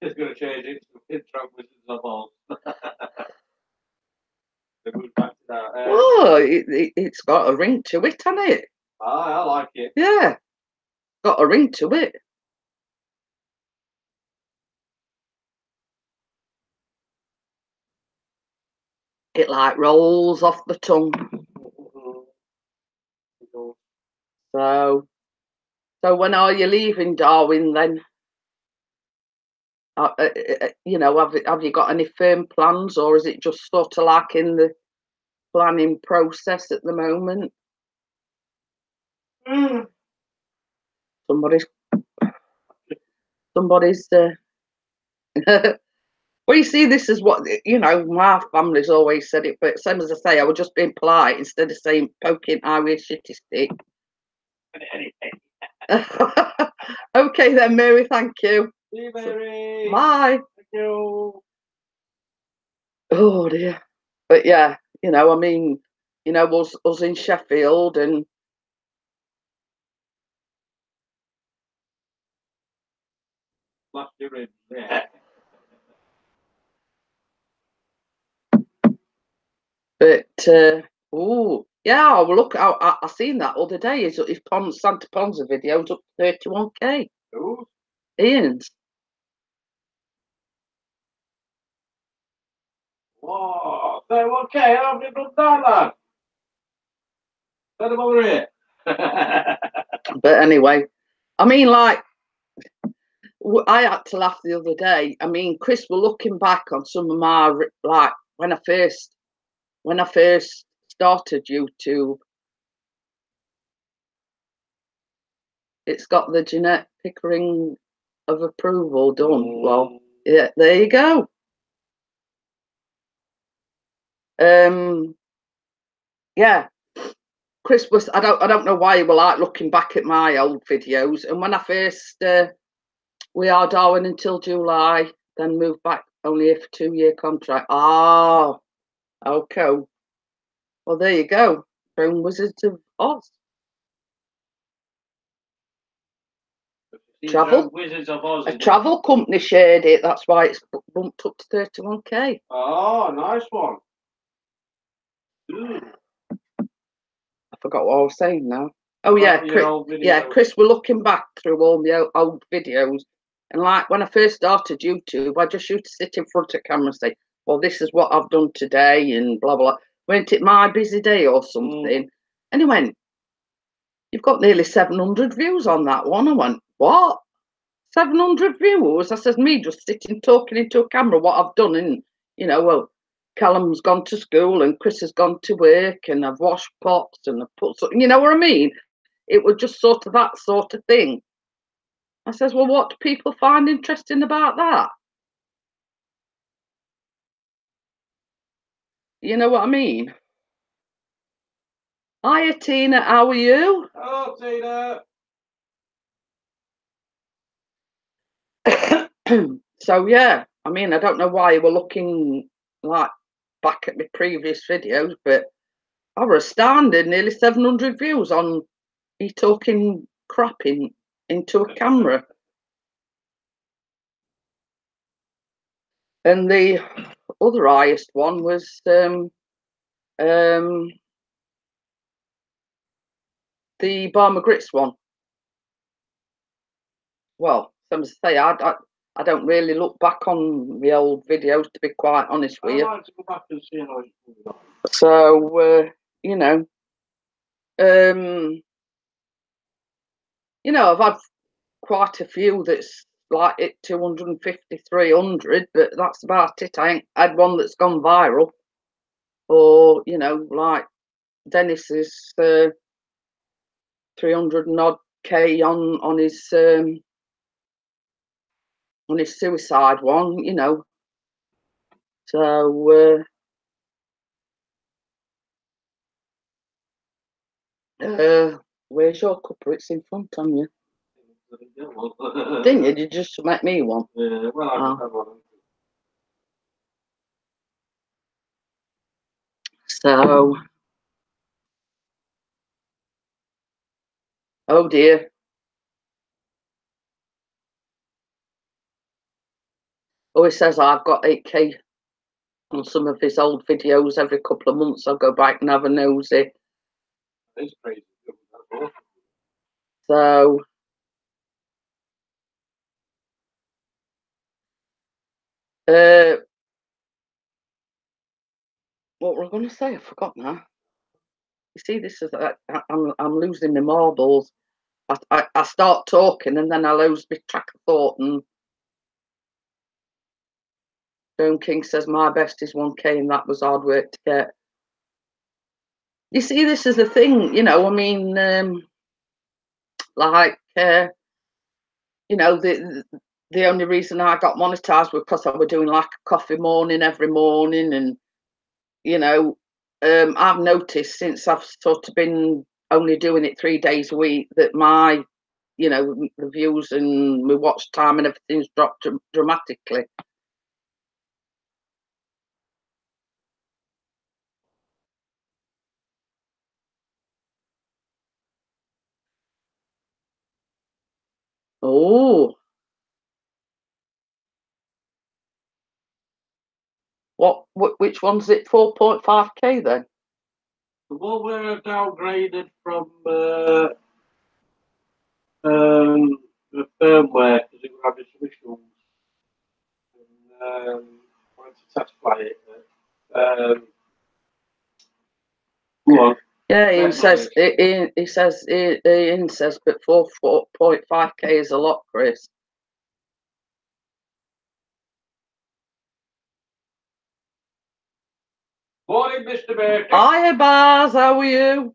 S2: It's going to change it to intro with the balls.
S1: Oh, it's got a ring to it, hasn't it?
S2: I like it.
S1: Yeah, got a ring to it. It like rolls off the tongue. So when are you leaving Darwin then? You know, have you got any firm plans, or is it just sort of like in the planning process at the moment? Somebody's well, you see, this is what, you know, my family's always said it, but same as I say, I was just being polite instead of saying poking eye with a shitty stick. Okay then, Mary, thank you.
S2: See you, Mary.
S1: Bye.
S2: Thank you.
S1: Oh dear. But yeah, you know, I mean, you know, us in Sheffield and
S2: Yeah.
S1: but oh yeah, well, look, I seen that other day. His Santa Ponza video's up to 31k.
S2: Ooh.
S1: Ian's.
S2: Whoa, so okay, I've been done that. Let him over here.
S1: But anyway, I mean, like, I had to laugh the other day. I mean, Chris, we're looking back on some of my, like, when I first started YouTube. It's got the Jeanette Pickering of approval done. Well, yeah, there you go. Yeah, Chris was. I don't know why you were like looking back at my old videos. And when I first, we are Darwin until July, then moved back only a 2-year contract. Ah, okay. Well, there you go. From Wizards of Oz. Travel.
S2: Wizards of Oz.
S1: A travel company shared it. That's why it's bumped up to 31k.
S2: Oh, nice one.
S1: I forgot what I was saying now. Oh yeah, Chris, Chris, we're looking back through all my old videos, And like when I first started YouTube, I just used to sit in front of the camera and say, well, this is what I've done today and blah, blah. Went it my busy day or something? And he went, you've got nearly 700 views on that one. I went, what? 700 views? I says, me just sitting talking into a camera what I've done. And, you know, well, Callum's gone to school and Chris has gone to work and I've washed pots and I've put something, you know what I mean? It was just sort of that sort of thing. I says, well, what do people find interesting about that? You know what I mean? Hiya, Tina, how are you?
S2: Oh, Tina.
S1: So, yeah, I mean, I don't know why you were looking like back at my previous videos, but I was astounded, nearly 700 views on me talking crap into a camera. And the other highest one was the Barma Grits one. Well, some say I don't really look back on the old videos, to be quite honest with you.
S2: I like to go back and see how it's moving on.
S1: So you know, I've had quite a few that's like it 250, 300, but that's about it. I ain't had one that's gone viral, or you know, like Dennis's 300 and odd K on his suicide one, you know. So where's your cuppa? It's in front on you. Didn't you? Did you just make me one?
S2: Yeah, well, I just had one.
S1: So, oh dear. Oh, he says I've got 8K on some of his old videos. Every couple of months I'll go back and have a nosy.
S2: It's crazy.
S1: So, what were I going to say? I forgot now. You see, this is I'm losing my marbles. I start talking and then I lose my track of thought. And Stone King says my best is 1K, and that was hard work to get. You see, this is the thing, you know. I mean, like, you know, the only reason I got monetized was because I was doing like a coffee morning every morning, and you know, I've noticed since I've sort of been only doing it 3 days a week that my, you know, the views and my watch time and everything's dropped dramatically. Oh, which one's it? 4.5K then?
S2: The one where I downgraded from the firmware because it was having some issues. And wanted to test play it. Go on.
S1: Yeah, Ian says, Ian says, but 4.5K is a lot, Chris.
S2: Morning, Mr. Baker.
S1: Hiya, Bars, how are you?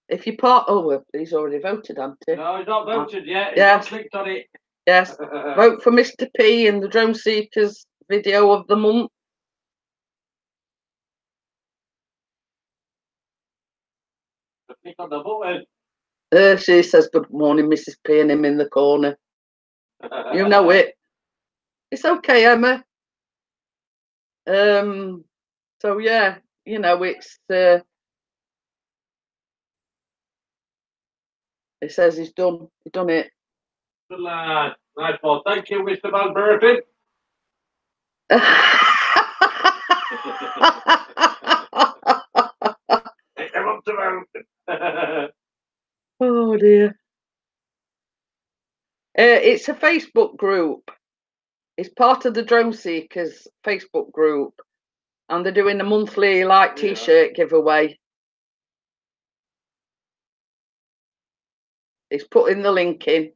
S1: If you part, oh, well, he's already voted, hasn't he?
S2: No, he's not voted yet. He's
S1: Yes.
S2: not clicked on it.
S1: Yes. Vote for Mr. P in the Drone Seekers video of the month.
S2: Click on the button.
S1: She says, good morning, Mrs. P, and him in the corner. You know it. It's okay, Emma. So yeah, you know, it's it says he's done it.
S2: Good lad. Nice one. Thank you, Mr. Van Burton. Oh
S1: dear. It's a Facebook group. It's part of the Drone Seekers Facebook group, and they're doing a monthly T-shirt giveaway. It's putting the link in.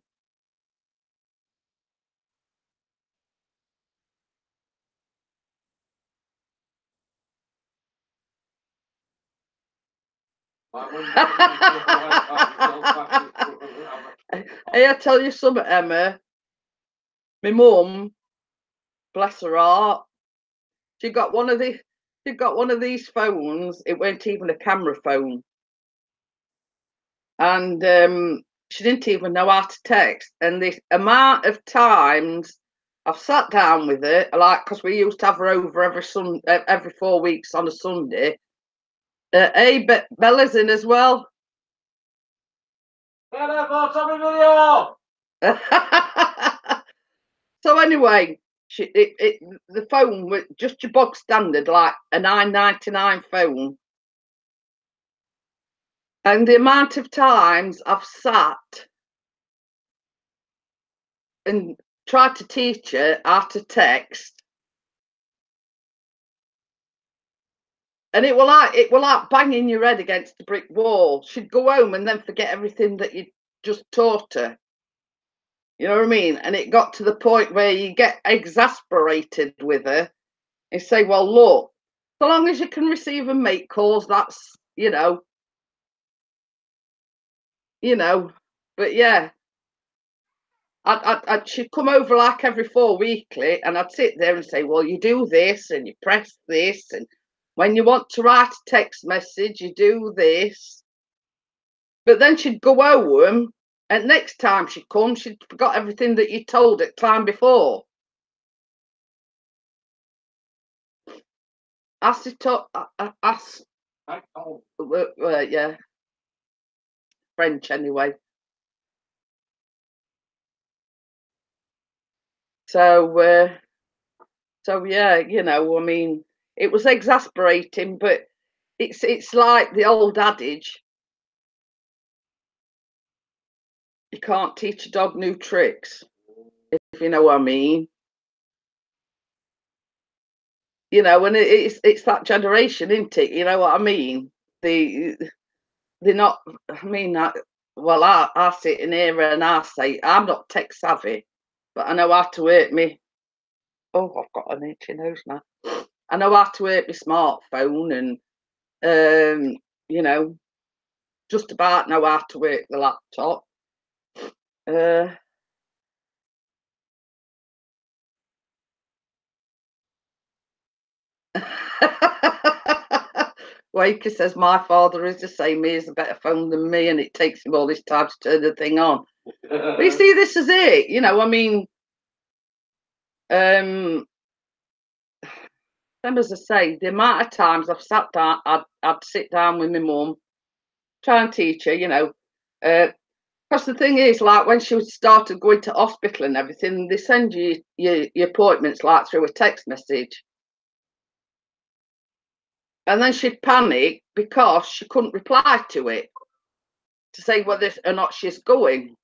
S1: Hey, I tell you something, Emma. My mum, bless her heart, she got one of these phones. It weren't even a camera phone, and she didn't even know how to text. And the amount of times I've sat down with her, because we used to have her over every 4 weeks on a Sunday. Hey, Bella's in as well. So anyway, the phone was just your bog standard, like a $9.99 phone. And the amount of times I've sat and tried to teach her how to text, and it were like banging your head against a brick wall. She'd go home and then forget everything that you just taught her. You know what I mean? And it got to the point where you get exasperated with her and say, well, look, so long as you can receive and make calls, that's, but yeah, she'd come over like every 4 weekly, and I'd sit there and say, well, you do this and you press this, and when you want to write a text message, you do this. But then she'd go home, and next time she'd come, she'd forgot everything that you told her time before. Yeah, French anyway. So yeah, I mean, it was exasperating, but it's like the old adage: you can't teach a dog new tricks, if you know what I mean. And it's that generation, isn't it? You know what I mean? They're not. I mean, I sit in here and I say I'm not tech savvy, but I know how to work me. Oh, I've got an itchy nose now. I know how to work my smartphone, and just about know how to work the laptop. Waker says my father is the same. He has a better phone than me, and it takes him all this time to turn the thing on. But you see, this is it. I mean, same as I say, the amount of times I've sat down, I'd sit down with my mum, try and teach her. Because the thing is, like when she started going to hospital and everything, they send you your appointments like through a text message. And then she'd panic because she couldn't reply to it to say whether or not she's going.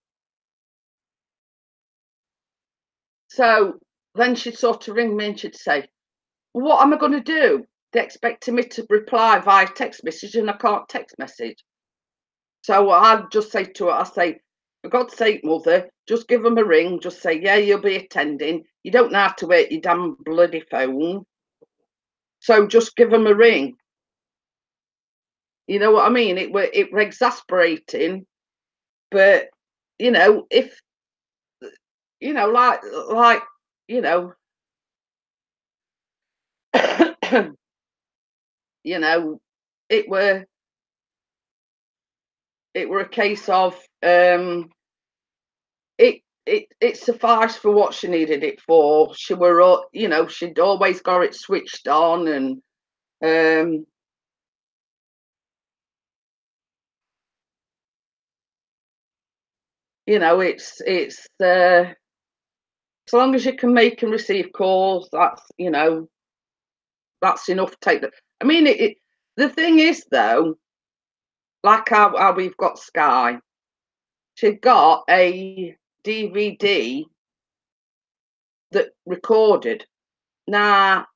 S1: So then she'd sort of ring me and she'd say, well, what am I going to do? They're expecting me to reply via text message and I can't text message. So I'd just say to her, I say, for God's sake, mother, just give them a ring. Just say, yeah, you'll be attending. You don't know how to work your damn bloody phone. So just give them a ring. You know what I mean? It were exasperating, but if like it were a case of it sufficed for what she needed it for. She were she'd always got it switched on, and it's as long as you can make and receive calls, that's that's enough to take the. I mean, the thing is though, like how we've got Sky, she'd got a DVD that recorded. Now,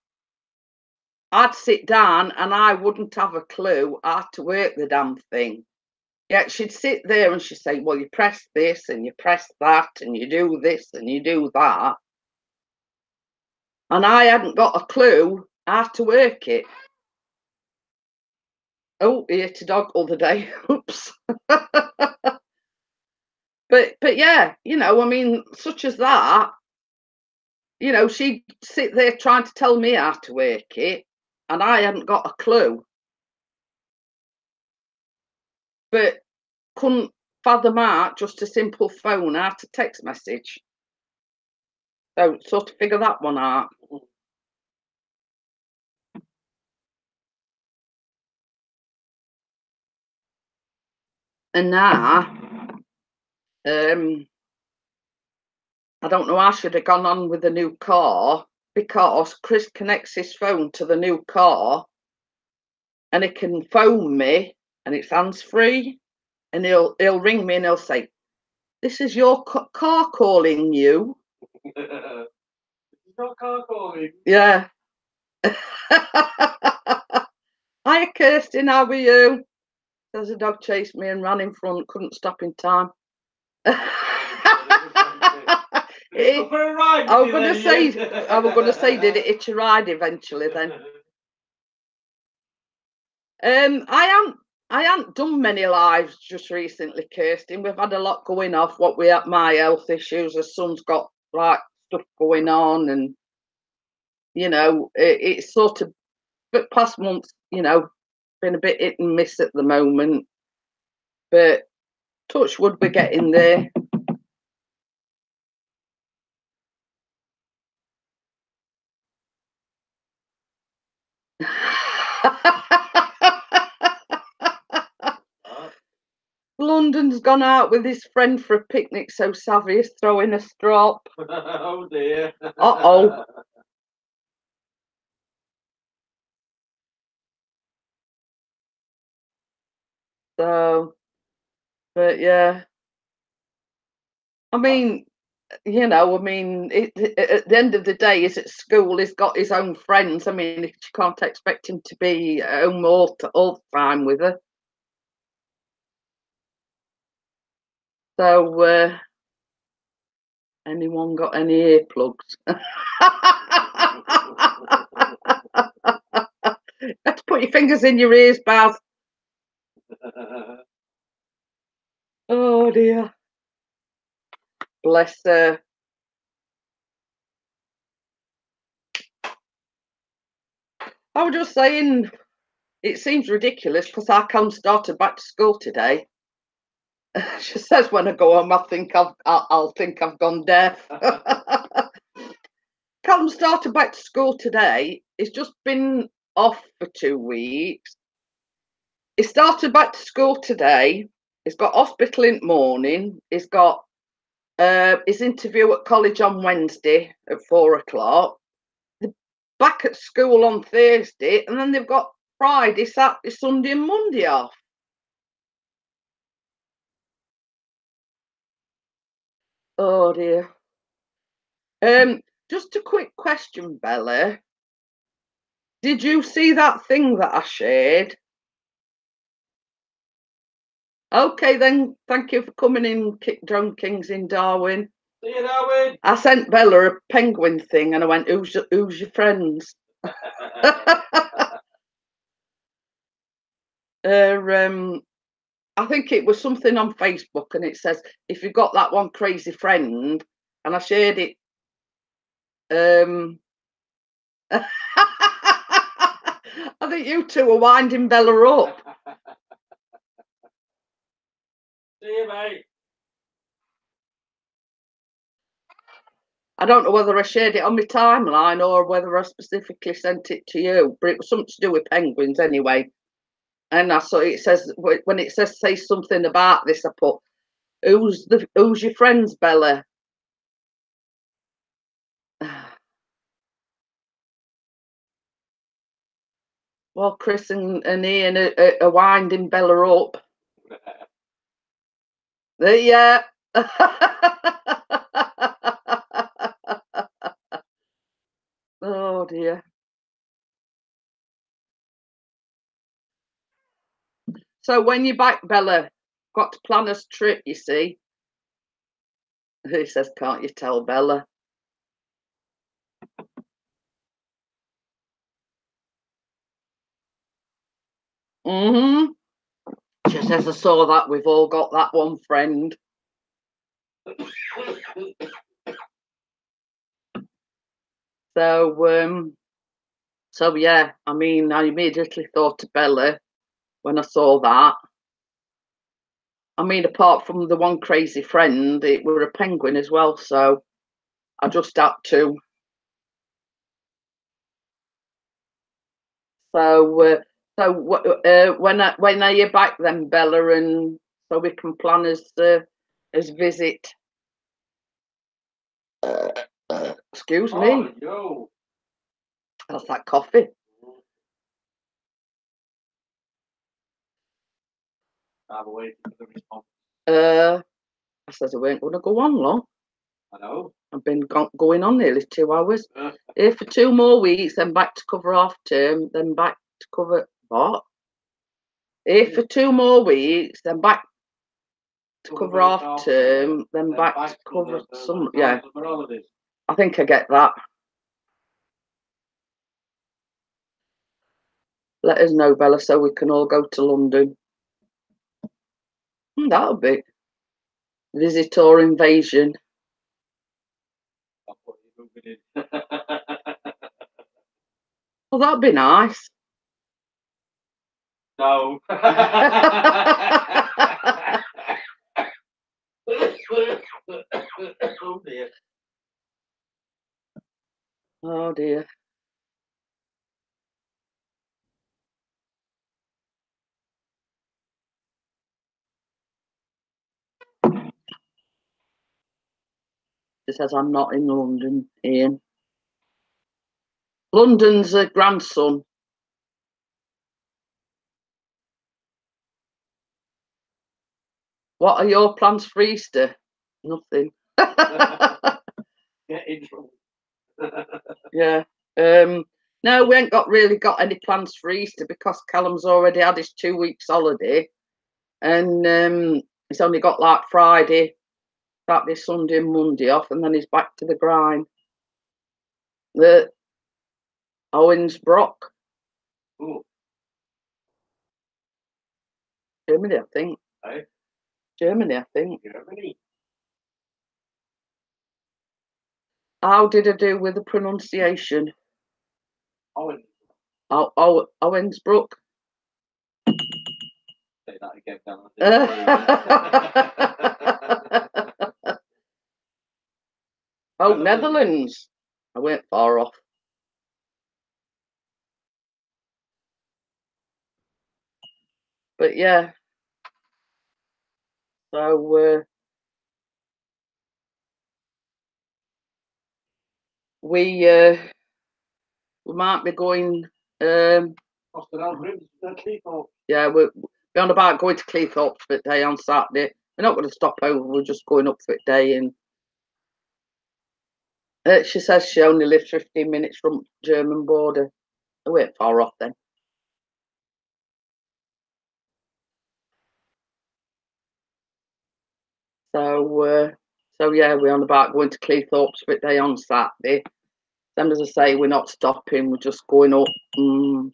S1: I'd sit down and I wouldn't have a clue how to work the damn thing. Yet she'd sit there and she'd say, well, you press this and you press that and you do this and you do that. And I hadn't got a clue how to work it. Oh, he hit a dog other day. Oops. But yeah, you know, I mean, such as that, you know, she'd sit there trying to tell me how to work it, and I hadn't got a clue. But couldn't fathom out just a simple phone out a text message. So sort of figure that one out. And now, I don't know, I should have gone on with the new car because Chris connects his phone to the new car and he can phone me and it's hands-free, and he'll ring me and he'll say, this is your car calling you.
S2: It's not car calling.
S1: Yeah. Hiya, Kirstin, how are you? There's a dog chased me and ran in front, couldn't stop in time. I was going to say, did it hitch a ride eventually then? I haven't done many lives just recently, Kirstin. We've had a lot going off. What we have, my health issues. The son's got like stuff going on, and you know, it's sort of. But past months, you know, been a bit hit and miss at the moment. But touch wood, we're getting there. London's gone out with his friend for a picnic, so Savvy is throwing a strop.
S2: Oh dear.
S1: Uh-oh. So, but yeah. I mean, you know, I mean, at the end of the day, he's at school, he's got his own friends. I mean, you can't expect him to be at home all the time with her. So, anyone got any earplugs? You have to put your fingers in your ears, Baz. Oh dear. Bless her. I was just saying, it seems ridiculous because our Callum started back to school today. She says when I go home, I'll think I've gone deaf. Callum started back to school today. He's just been off for 2 weeks. He started back to school today. He's got hospital in the morning. He's got his interview at college on Wednesday at 4 o'clock. They're back at school on Thursday, and then they've got Friday, Saturday, Sunday, and Monday off. Oh dear. Just a quick question, Bella. Did you see that thing that I shared? Okay, then. Thank you for coming in, Drone Kings in Darwin.
S2: See you, Darwin.
S1: I sent Bella a penguin thing, and I went, "Who's your friends?" I think it was something on Facebook, and it says, "If you've got that one crazy friend," and I shared it. I think you two are winding Bella up.
S2: See you, mate.
S1: I don't know whether I shared it on my timeline or whether I specifically sent it to you, but it was something to do with penguins anyway. And I saw it says, when it says say something about this, I put, who's your friends, Bella? Well, Chris and Ian are winding Bella up. Yeah. Oh dear. So when you're back, Bella, got to plan us trip, you see. Who says, can't you tell, Bella? Mm-hmm. She says, I saw that. We've all got that one friend. So yeah, I mean, I immediately thought of Bella when I saw that. I mean, apart from the one crazy friend, it were a penguin as well, so I just had to. When are you back then, Bella, and so we can plan as visit? Excuse me,
S2: Oh, no.
S1: that's that coffee.
S2: I'm waiting for the response.
S1: I says I weren't going to go on long.
S2: I know.
S1: I've been going on nearly 2 hours. Here for 2 more weeks, then back to cover half term, then back to cover what? Here for 2 more weeks, then back to cover half term, then back to cover some. Yeah, I think I get that. Let us know, Bella, so we can all go to London. That'll be visitor invasion. Well, that'd be nice.
S2: No. Oh dear.
S1: Oh dear. She says I'm not in London, Ian. London's a grandson. What are your plans for Easter? Nothing.
S2: Get in trouble.
S1: Yeah. No, we ain't really got any plans for Easter because Callum's already had his 2 weeks holiday, and he's only got like Friday, Saturday, Sunday, and Monday off, and then he's back to the grind. The Owensbrock,
S2: Ooh.
S1: Germany, I think.
S2: Hey?
S1: Germany, I think.
S2: Germany.
S1: How did I do with the pronunciation?
S2: Owen.
S1: Owensbrook.
S2: Say that again, Dan.
S1: Oh, Netherlands. I went far off. But yeah. So we might be going. Yeah, we're on about going to Cleethorpes for a day on Saturday. We're not going to stop over. We're just going up for a day, and she says she only lives 15 minutes from German border. I went far off then. So yeah, we're on about going to Cleethorpes for a day on Saturday. Then, as I say, we're not stopping. We're just going up, going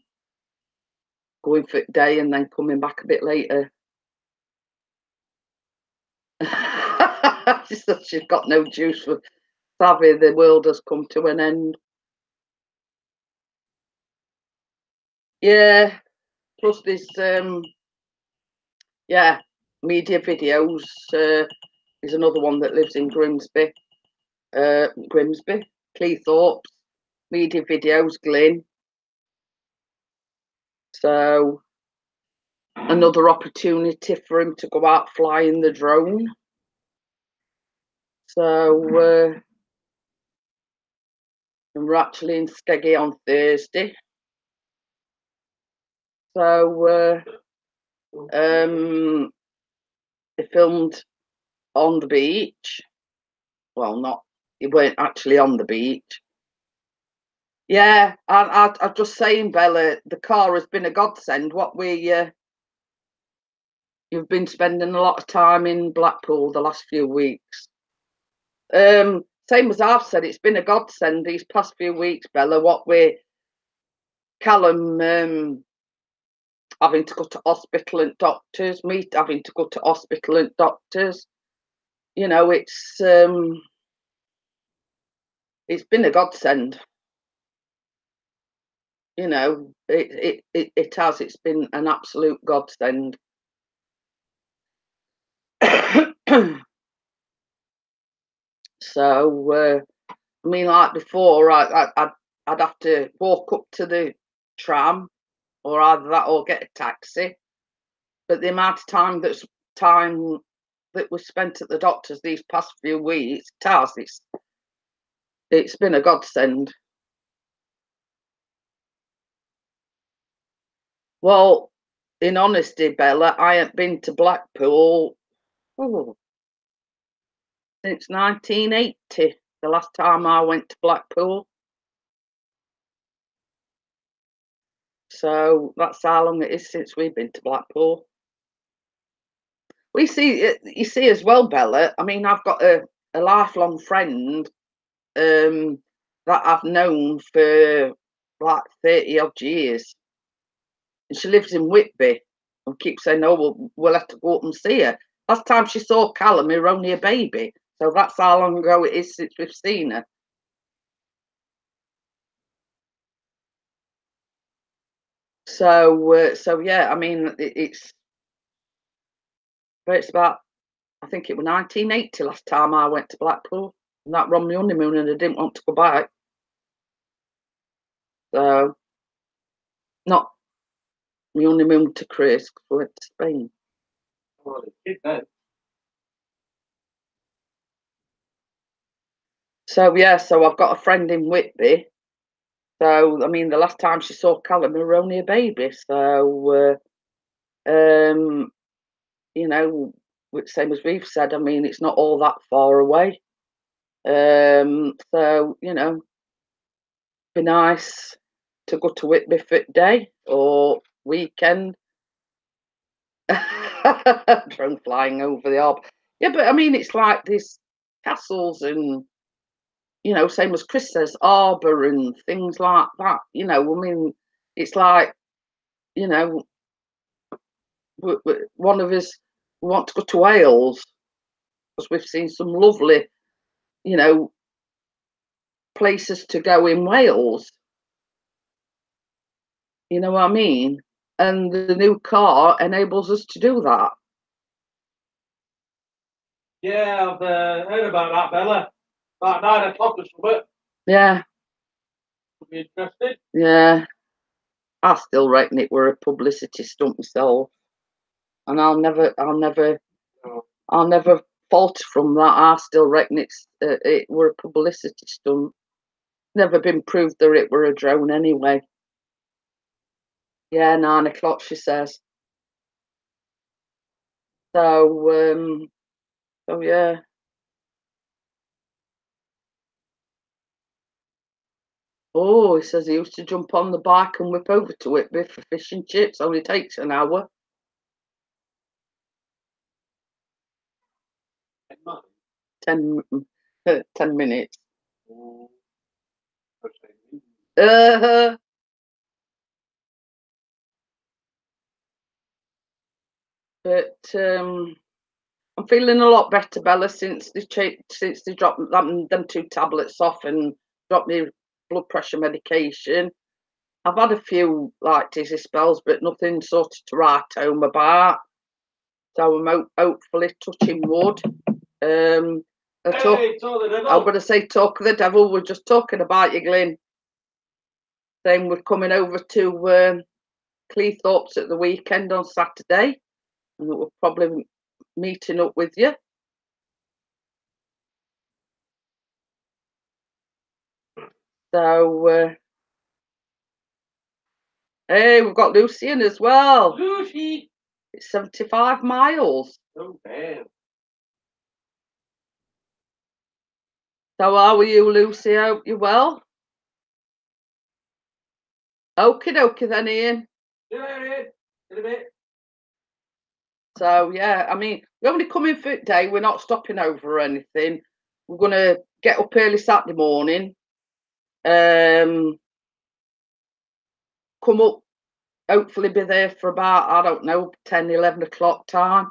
S1: for a day, and then coming back a bit later. She said she's got no juice for Savvy. The world has come to an end. Yeah. Plus, there's media videos. There's another one that lives in Grimsby, Cleethorpes. Media videos, Glyn. So another opportunity for him to go out flying the drone. So and we're actually in Skeggy on Thursday. So they filmed on the beach. Well, not, he weren't actually on the beach. Yeah, I'm just saying, Bella, the car has been a godsend. You've been spending a lot of time in Blackpool the last few weeks. Same as I've said, it's been a godsend these past few weeks, Bella. Callum having to go to hospital and doctors, me having to go to hospital and doctors. You know, it's been a godsend. You know, it has. It's been an absolute godsend. So, I mean, like before, I'd have to walk up to the tram, or either that or get a taxi. But the amount of time that was spent at the doctor's these past few weeks, it's been a godsend. Well, in honesty, Bella, I haven't been to Blackpool since 1980. The last time I went to Blackpool. So that's how long it is since we've been to Blackpool. You see as well, Bella. I mean, I've got a lifelong friend that I've known for like 30 odd years. And she lives in Whitby and keeps saying, "Oh, we'll have to go up and see her." Last time she saw Callum, we were only a baby. So that's how long ago it is since we've seen her. So yeah, I mean, it's about, I think it was 1980 last time I went to Blackpool. And that was on my honeymoon and I didn't want to go back. So, not my honeymoon to Chris, because we went to Spain.
S2: Well, it's then.
S1: So, yeah, so I've got a friend in Whitby. So, I mean, the last time she saw Callum, we were only a baby. So, you know, same as we've said, I mean, it's not all that far away. So, you know, be nice to go to Whitby for a day or weekend. Drone flying over the Arb. Yeah, but I mean, it's like these castles and, you know, same as Chris says, arbour and things like that. You know, I mean, it's like, you know, one of us want to go to Wales because we've seen some lovely, you know, places to go in Wales. You know what I mean? And the new car enables us to do that.
S2: Yeah, I've heard about that, Bella. About 9 o'clock or something.
S1: Yeah,
S2: Would be interested.
S1: yeah. I still reckon it were a publicity stunt myself, and
S2: No.
S1: I'll never falter from that. I still reckon it were a publicity stunt. Never been proved that it were a drone anyway. Yeah, 9 o'clock, she says. So, so yeah. Oh, he says he used to jump on the bike and whip over to Whitby for fish and chips. Only takes an hour. 10, 10 minutes.
S2: Oh,
S1: Uh, but I'm feeling a lot better, Bella, since they dropped them 2 tablets off and dropped me blood pressure medication. I've had a few like dizzy spells, but nothing sort of to write home about. So I'm hopefully touching wood. Um,
S2: hey,
S1: I'm going to say talk of the devil. We're just talking about you, Glyn. Saying we're coming over to Cleethorpes at the weekend on Saturday, and we're probably meeting up with you. So, hey, we've got Lucian as well.
S2: Lucy!
S1: It's 75 miles.
S2: Oh, damn.
S1: So how are you, Lucy? Hope you're well. Okie dokie then, Ian.
S2: In a bit.
S1: So yeah, I mean, we're only coming for a day. We're not stopping over or anything. We're gonna get up early Saturday morning. Come up, hopefully be there for about, I don't know, 10, 11 o'clock time.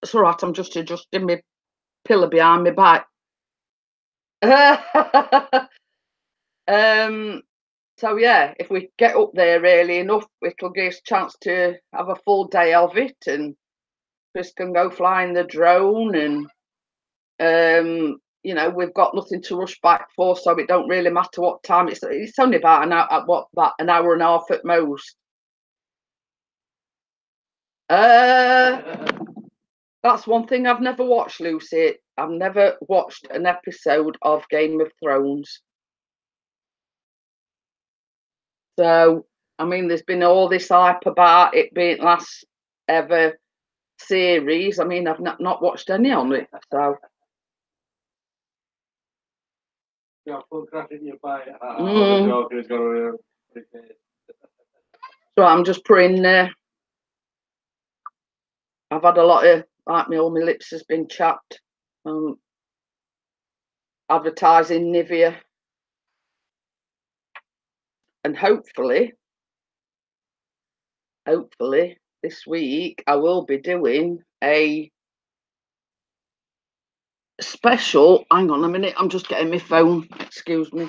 S1: It's all right, I'm just adjusting my pillow behind my back. So yeah, if we get up there early enough, it'll give us a chance to have a full day of it, and Chris can go flying the drone, and you know, we've got nothing to rush back for, so it don't really matter what time. It's only about an hour, about an hour and a half at most. That's one thing I've never watched, Lucy. I've never watched an episode of Game of Thrones. So, I mean, there's been all this hype about it being last ever series. I mean, I've not watched any on it. So, so I'm just putting. I've had a lot of like all my lips has been chapped. Advertising Nivea, and hopefully this week I will be doing a special. Hang on a minute, I'm just getting my phone. Excuse me.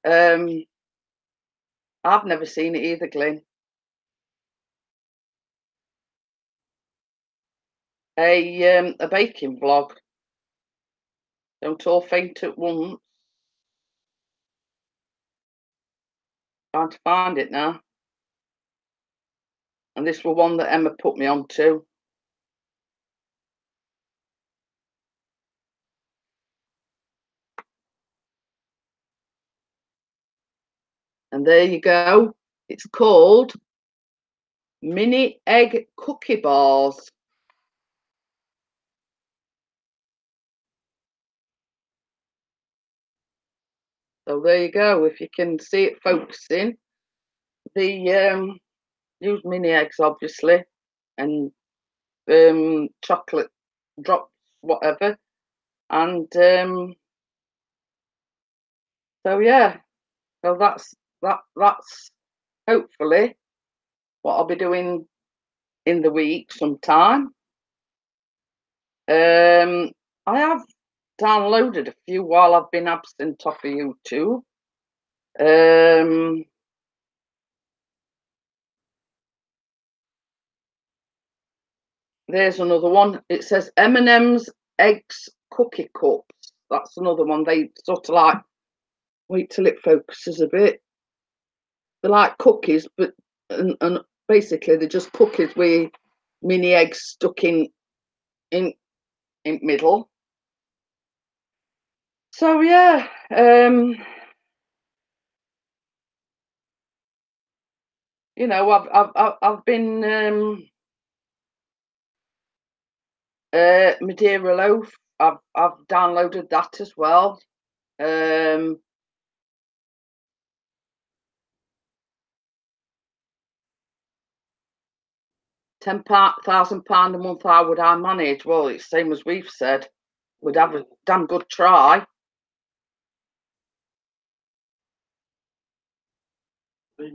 S1: I've never seen it either, Glyn. A baking vlog. Don't all faint at once. Trying to find it now. And this was one that Emma put me on to. And there you go. It's called Mini Egg Cookie Bars. So there you go. If you can see it focusing, the use mini eggs obviously, and chocolate drops, whatever, and so yeah. So that's hopefully what I'll be doing in the week sometime. I have downloaded a few while I've been absent off of YouTube. There's another one. It says M&M's Eggs Cookie Cups. That's another one. They sort of like, wait till it focuses a bit. They're like cookies, but and basically they're just cookies with mini eggs stuck in middle. So yeah, you know, I've been Madeira loaf. I've downloaded that as well. 10,000 pound a month. How would I manage? Well, it's same as we've said. We'd have a damn good try.
S2: Bye,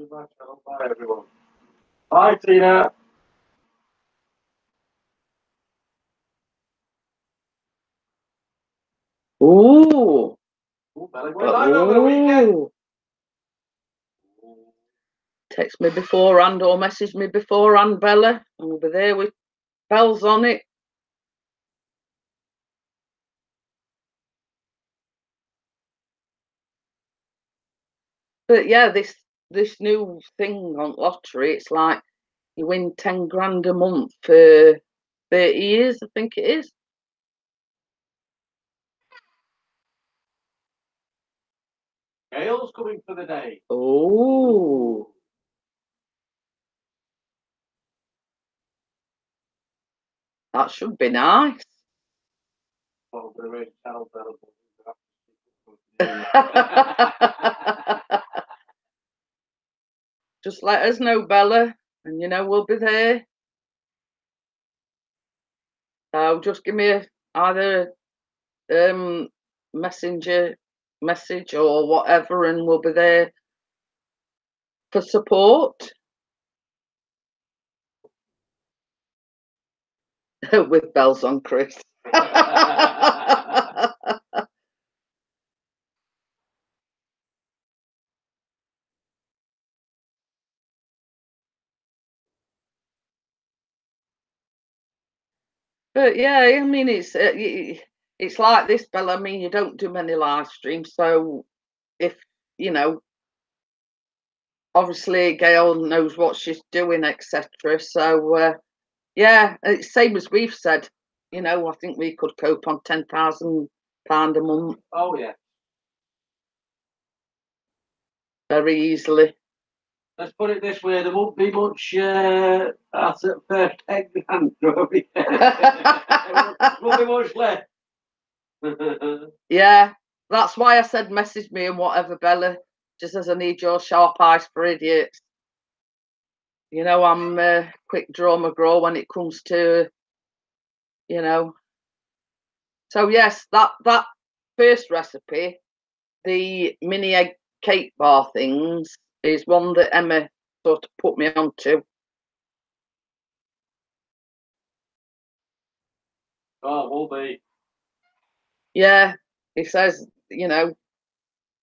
S2: everyone. Bye, Tina.
S1: Ooh.
S2: Ooh.
S1: Text me beforehand or message me beforehand, Bella, and we'll be there with bells on it. But yeah, this new thing on lottery, it's like you win 10 grand a month for 30 years, I think it is.
S2: Gail's coming for the day.
S1: Oh. That should be nice.
S2: Oh, we're really terrible.
S1: Just let us know, Bella, and you know we'll be there. So just give me either messenger message or whatever, and we'll be there for support. With bells on, Chris. But yeah, I mean, it's like this, Bella. I mean, you don't do many live streams, so if you know, obviously, Gail knows what she's doing, etc. So yeah, it's same as we've said. You know, I think we could cope on £10,000 a month.
S2: Oh yeah.
S1: Very easily.
S2: Let's put it this way: there won't be much at first egg behind Robbie. Won't be much left.
S1: Yeah, that's why I said message me and whatever, Bella. Just as I need your sharp eyes for idiots. You know, I'm quick draw McGraw when it comes to, you know. So yes, that first recipe, the mini egg cake bar things, is one that Emma sort of put me onto.
S2: Oh, will be.
S1: Yeah, he says, you know,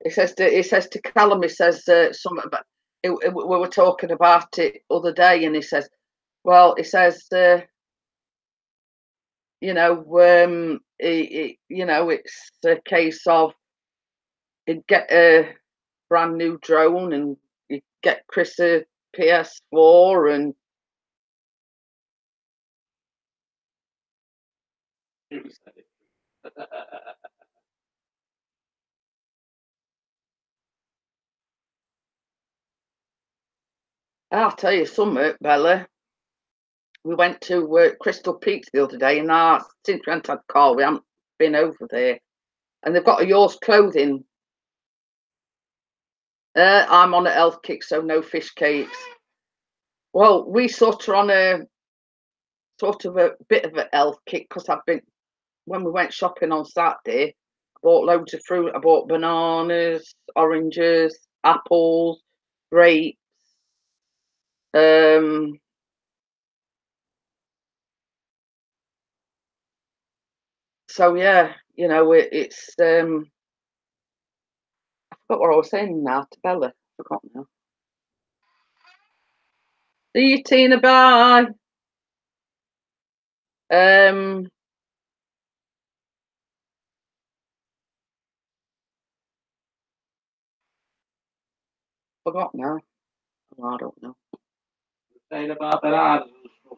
S1: he says to Callum, he says something about. We were talking about it other day, and he says, well, he says, you know, you know, it's a case of he'd get a brand new drone and he'd get Chris a PS4 and I'll tell you something, Bella. We went to Crystal Peaks the other day, and since we haven't had a car, we haven't been over there. And they've got a yours clothing. I'm on a health kick, so no fish cakes. Well, we sort of on a sort of a bit of a health kick because when we went shopping on Saturday, I bought loads of fruit. I bought bananas, oranges, apples, grapes. Um, so yeah, you know, it's I forgot what I was saying now to Bella. I forgot now. See you, Tina. Bye. Um, forgot now. Oh, I don't know.
S2: Saying about bananas and stuff.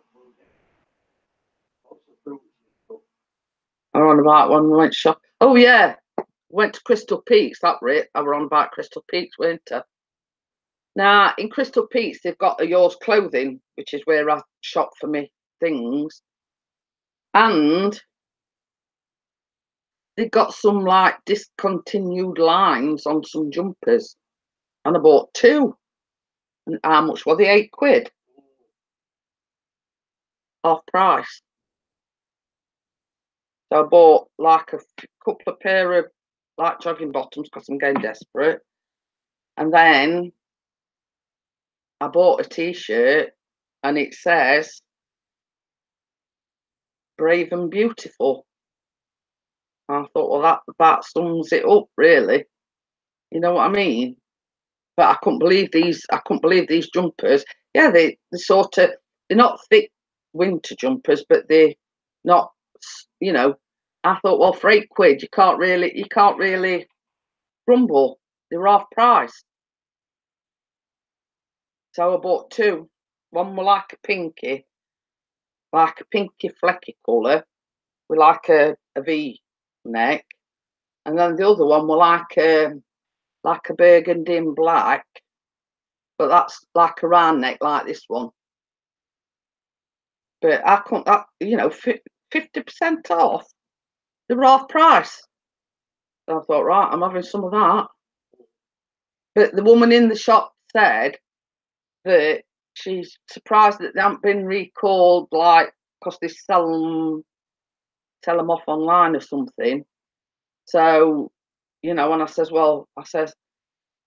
S2: Lots of fruits and stuff.
S1: I were on about when we went shop. Oh yeah, went to Crystal Peaks. That Rit. I were on about Crystal Peaks, weren't I? Now in Crystal Peaks, they've got a yours clothing, which is where I shop for me things, and they've got some like discontinued lines on some jumpers, and I bought two. And how much were they? £8, half price. So I bought like a couple of pair of like jogging bottoms because I'm getting desperate, and then I bought a t-shirt, and it says "Brave and Beautiful." I thought, well, that sums it up, really. You know what I mean? But I couldn't believe these. I couldn't believe these jumpers. Yeah, they sort of they're not thick winter jumpers, but they're not. You know, I thought, well, for £8, you can't really grumble. They were half price, so I bought two. One was like a pinky flecky colour with like a V neck, and then the other one was like a burgundy and black, but that's like a round neck like this one. But I couldn't, you know, 50% off. They were half price. So I thought, right, I'm having some of that. But the woman in the shop said that she's surprised that they haven't been recalled, like, because they sell them off online or something. So, you know, and I says, well,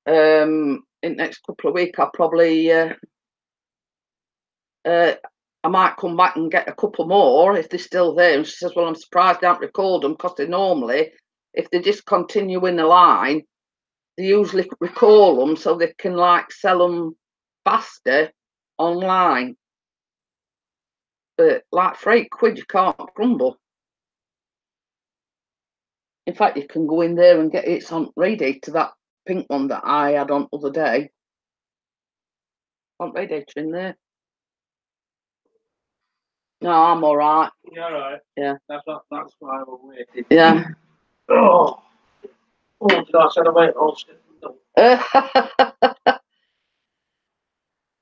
S1: in the next couple of weeks, I'll probably, I might come back and get a couple more if they're still there. And she says, well, I'm surprised they haven't recalled them, because they normally, if they discontinue in the line, they usually recall them so they can, like, sell them faster online. But, like, for £8, you can't grumble. In fact, you can go in there and get it on radiator, that pink one that I had on the other day. On radiator in there. No, I'm all right.
S2: You're all right.
S1: Yeah.
S2: That's why we're waiting.
S1: Yeah.
S2: Oh, did I said I wait all stiff?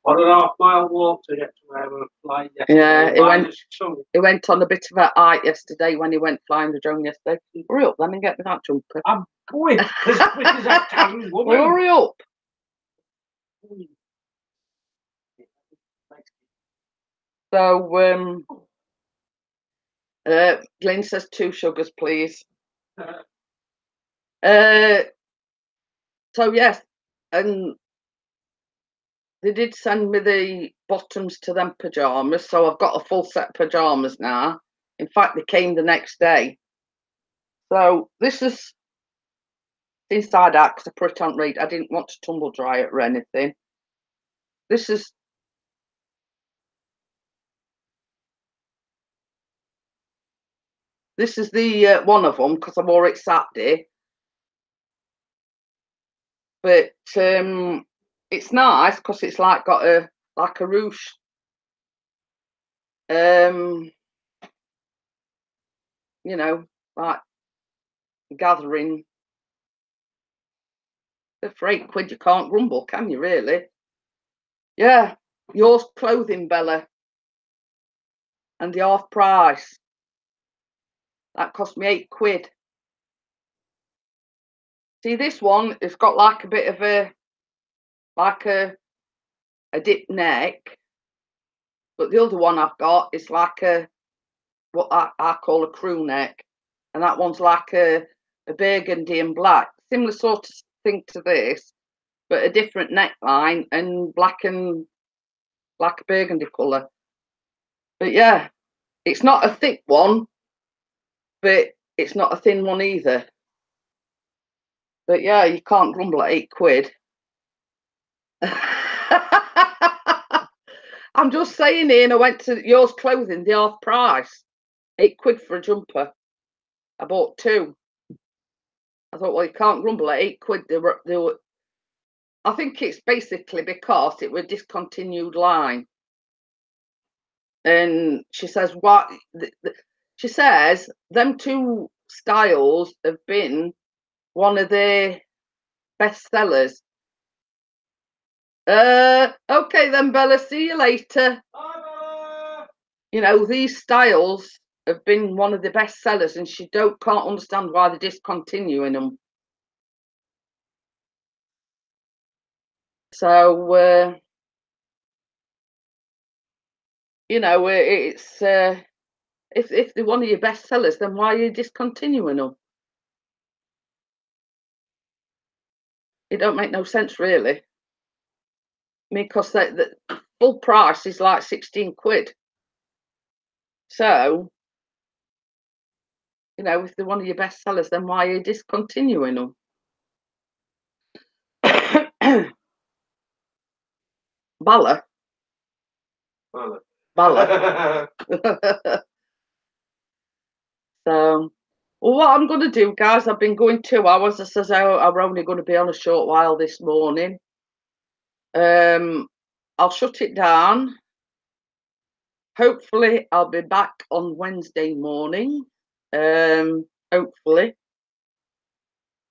S2: 1.5 mile walk to get to where we're flying yesterday.
S1: Yeah, he went on a bit of a hike yesterday when he went flying the drone yesterday. Hurry up then and get me that jumper.
S2: I'm going as quick as I can, woman.
S1: Hurry up. So, Glyn says 2 sugars, please. So yes, and they did send me the bottoms to them pyjamas, so I've got a full set of pyjamas now. In fact, they came the next day. So this is inside out because I put it on read. I didn't want to tumble dry it or anything. This is the one of them because I wore it Saturday. But it's nice because it's like got a ruche. You know, like gathering. But for £8, you can't grumble, can you? Really? Yeah, yours clothing, Bella, and the half price. That cost me £8. See, this one, it's got like a bit of a dip neck, but the other one I've got is like what I call a crew neck, and that one's like a burgundy and black, similar sort of thing to this, but a different neckline and black and like a burgundy colour. But yeah, it's not a thick one, but it's not a thin one either. But yeah, you can't grumble at £8. I'm just saying, Ian, I went to yours clothing, the half price. £8 for a jumper. I bought 2. I thought, well, you can't grumble at £8. They were. I think it's basically because it were discontinued line. And she says, what? She says, them 2 styles have been one of their best sellers. Okay then, Bella, see you later.
S2: Bye.
S1: You know, these styles have been one of the best sellers, and she can't understand why they're discontinuing them. So, you know, it's if they're one of your best sellers, then why are you discontinuing them? It don't make no sense, really. I mean, because the full price is like £16. So, you know, if they're one of your best sellers, then why are you discontinuing them? Bala. So, well, what I'm going to do, guys, I've been going 2 hours. I says I'm only going to be on a short while this morning. I'll shut it down. Hopefully, I'll be back on Wednesday morning. Hopefully.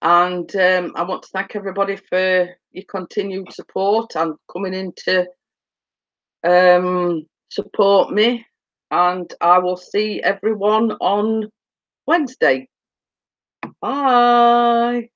S1: And I want to thank everybody for your continued support and coming in to support me. and I will see everyone on Wednesday. Bye.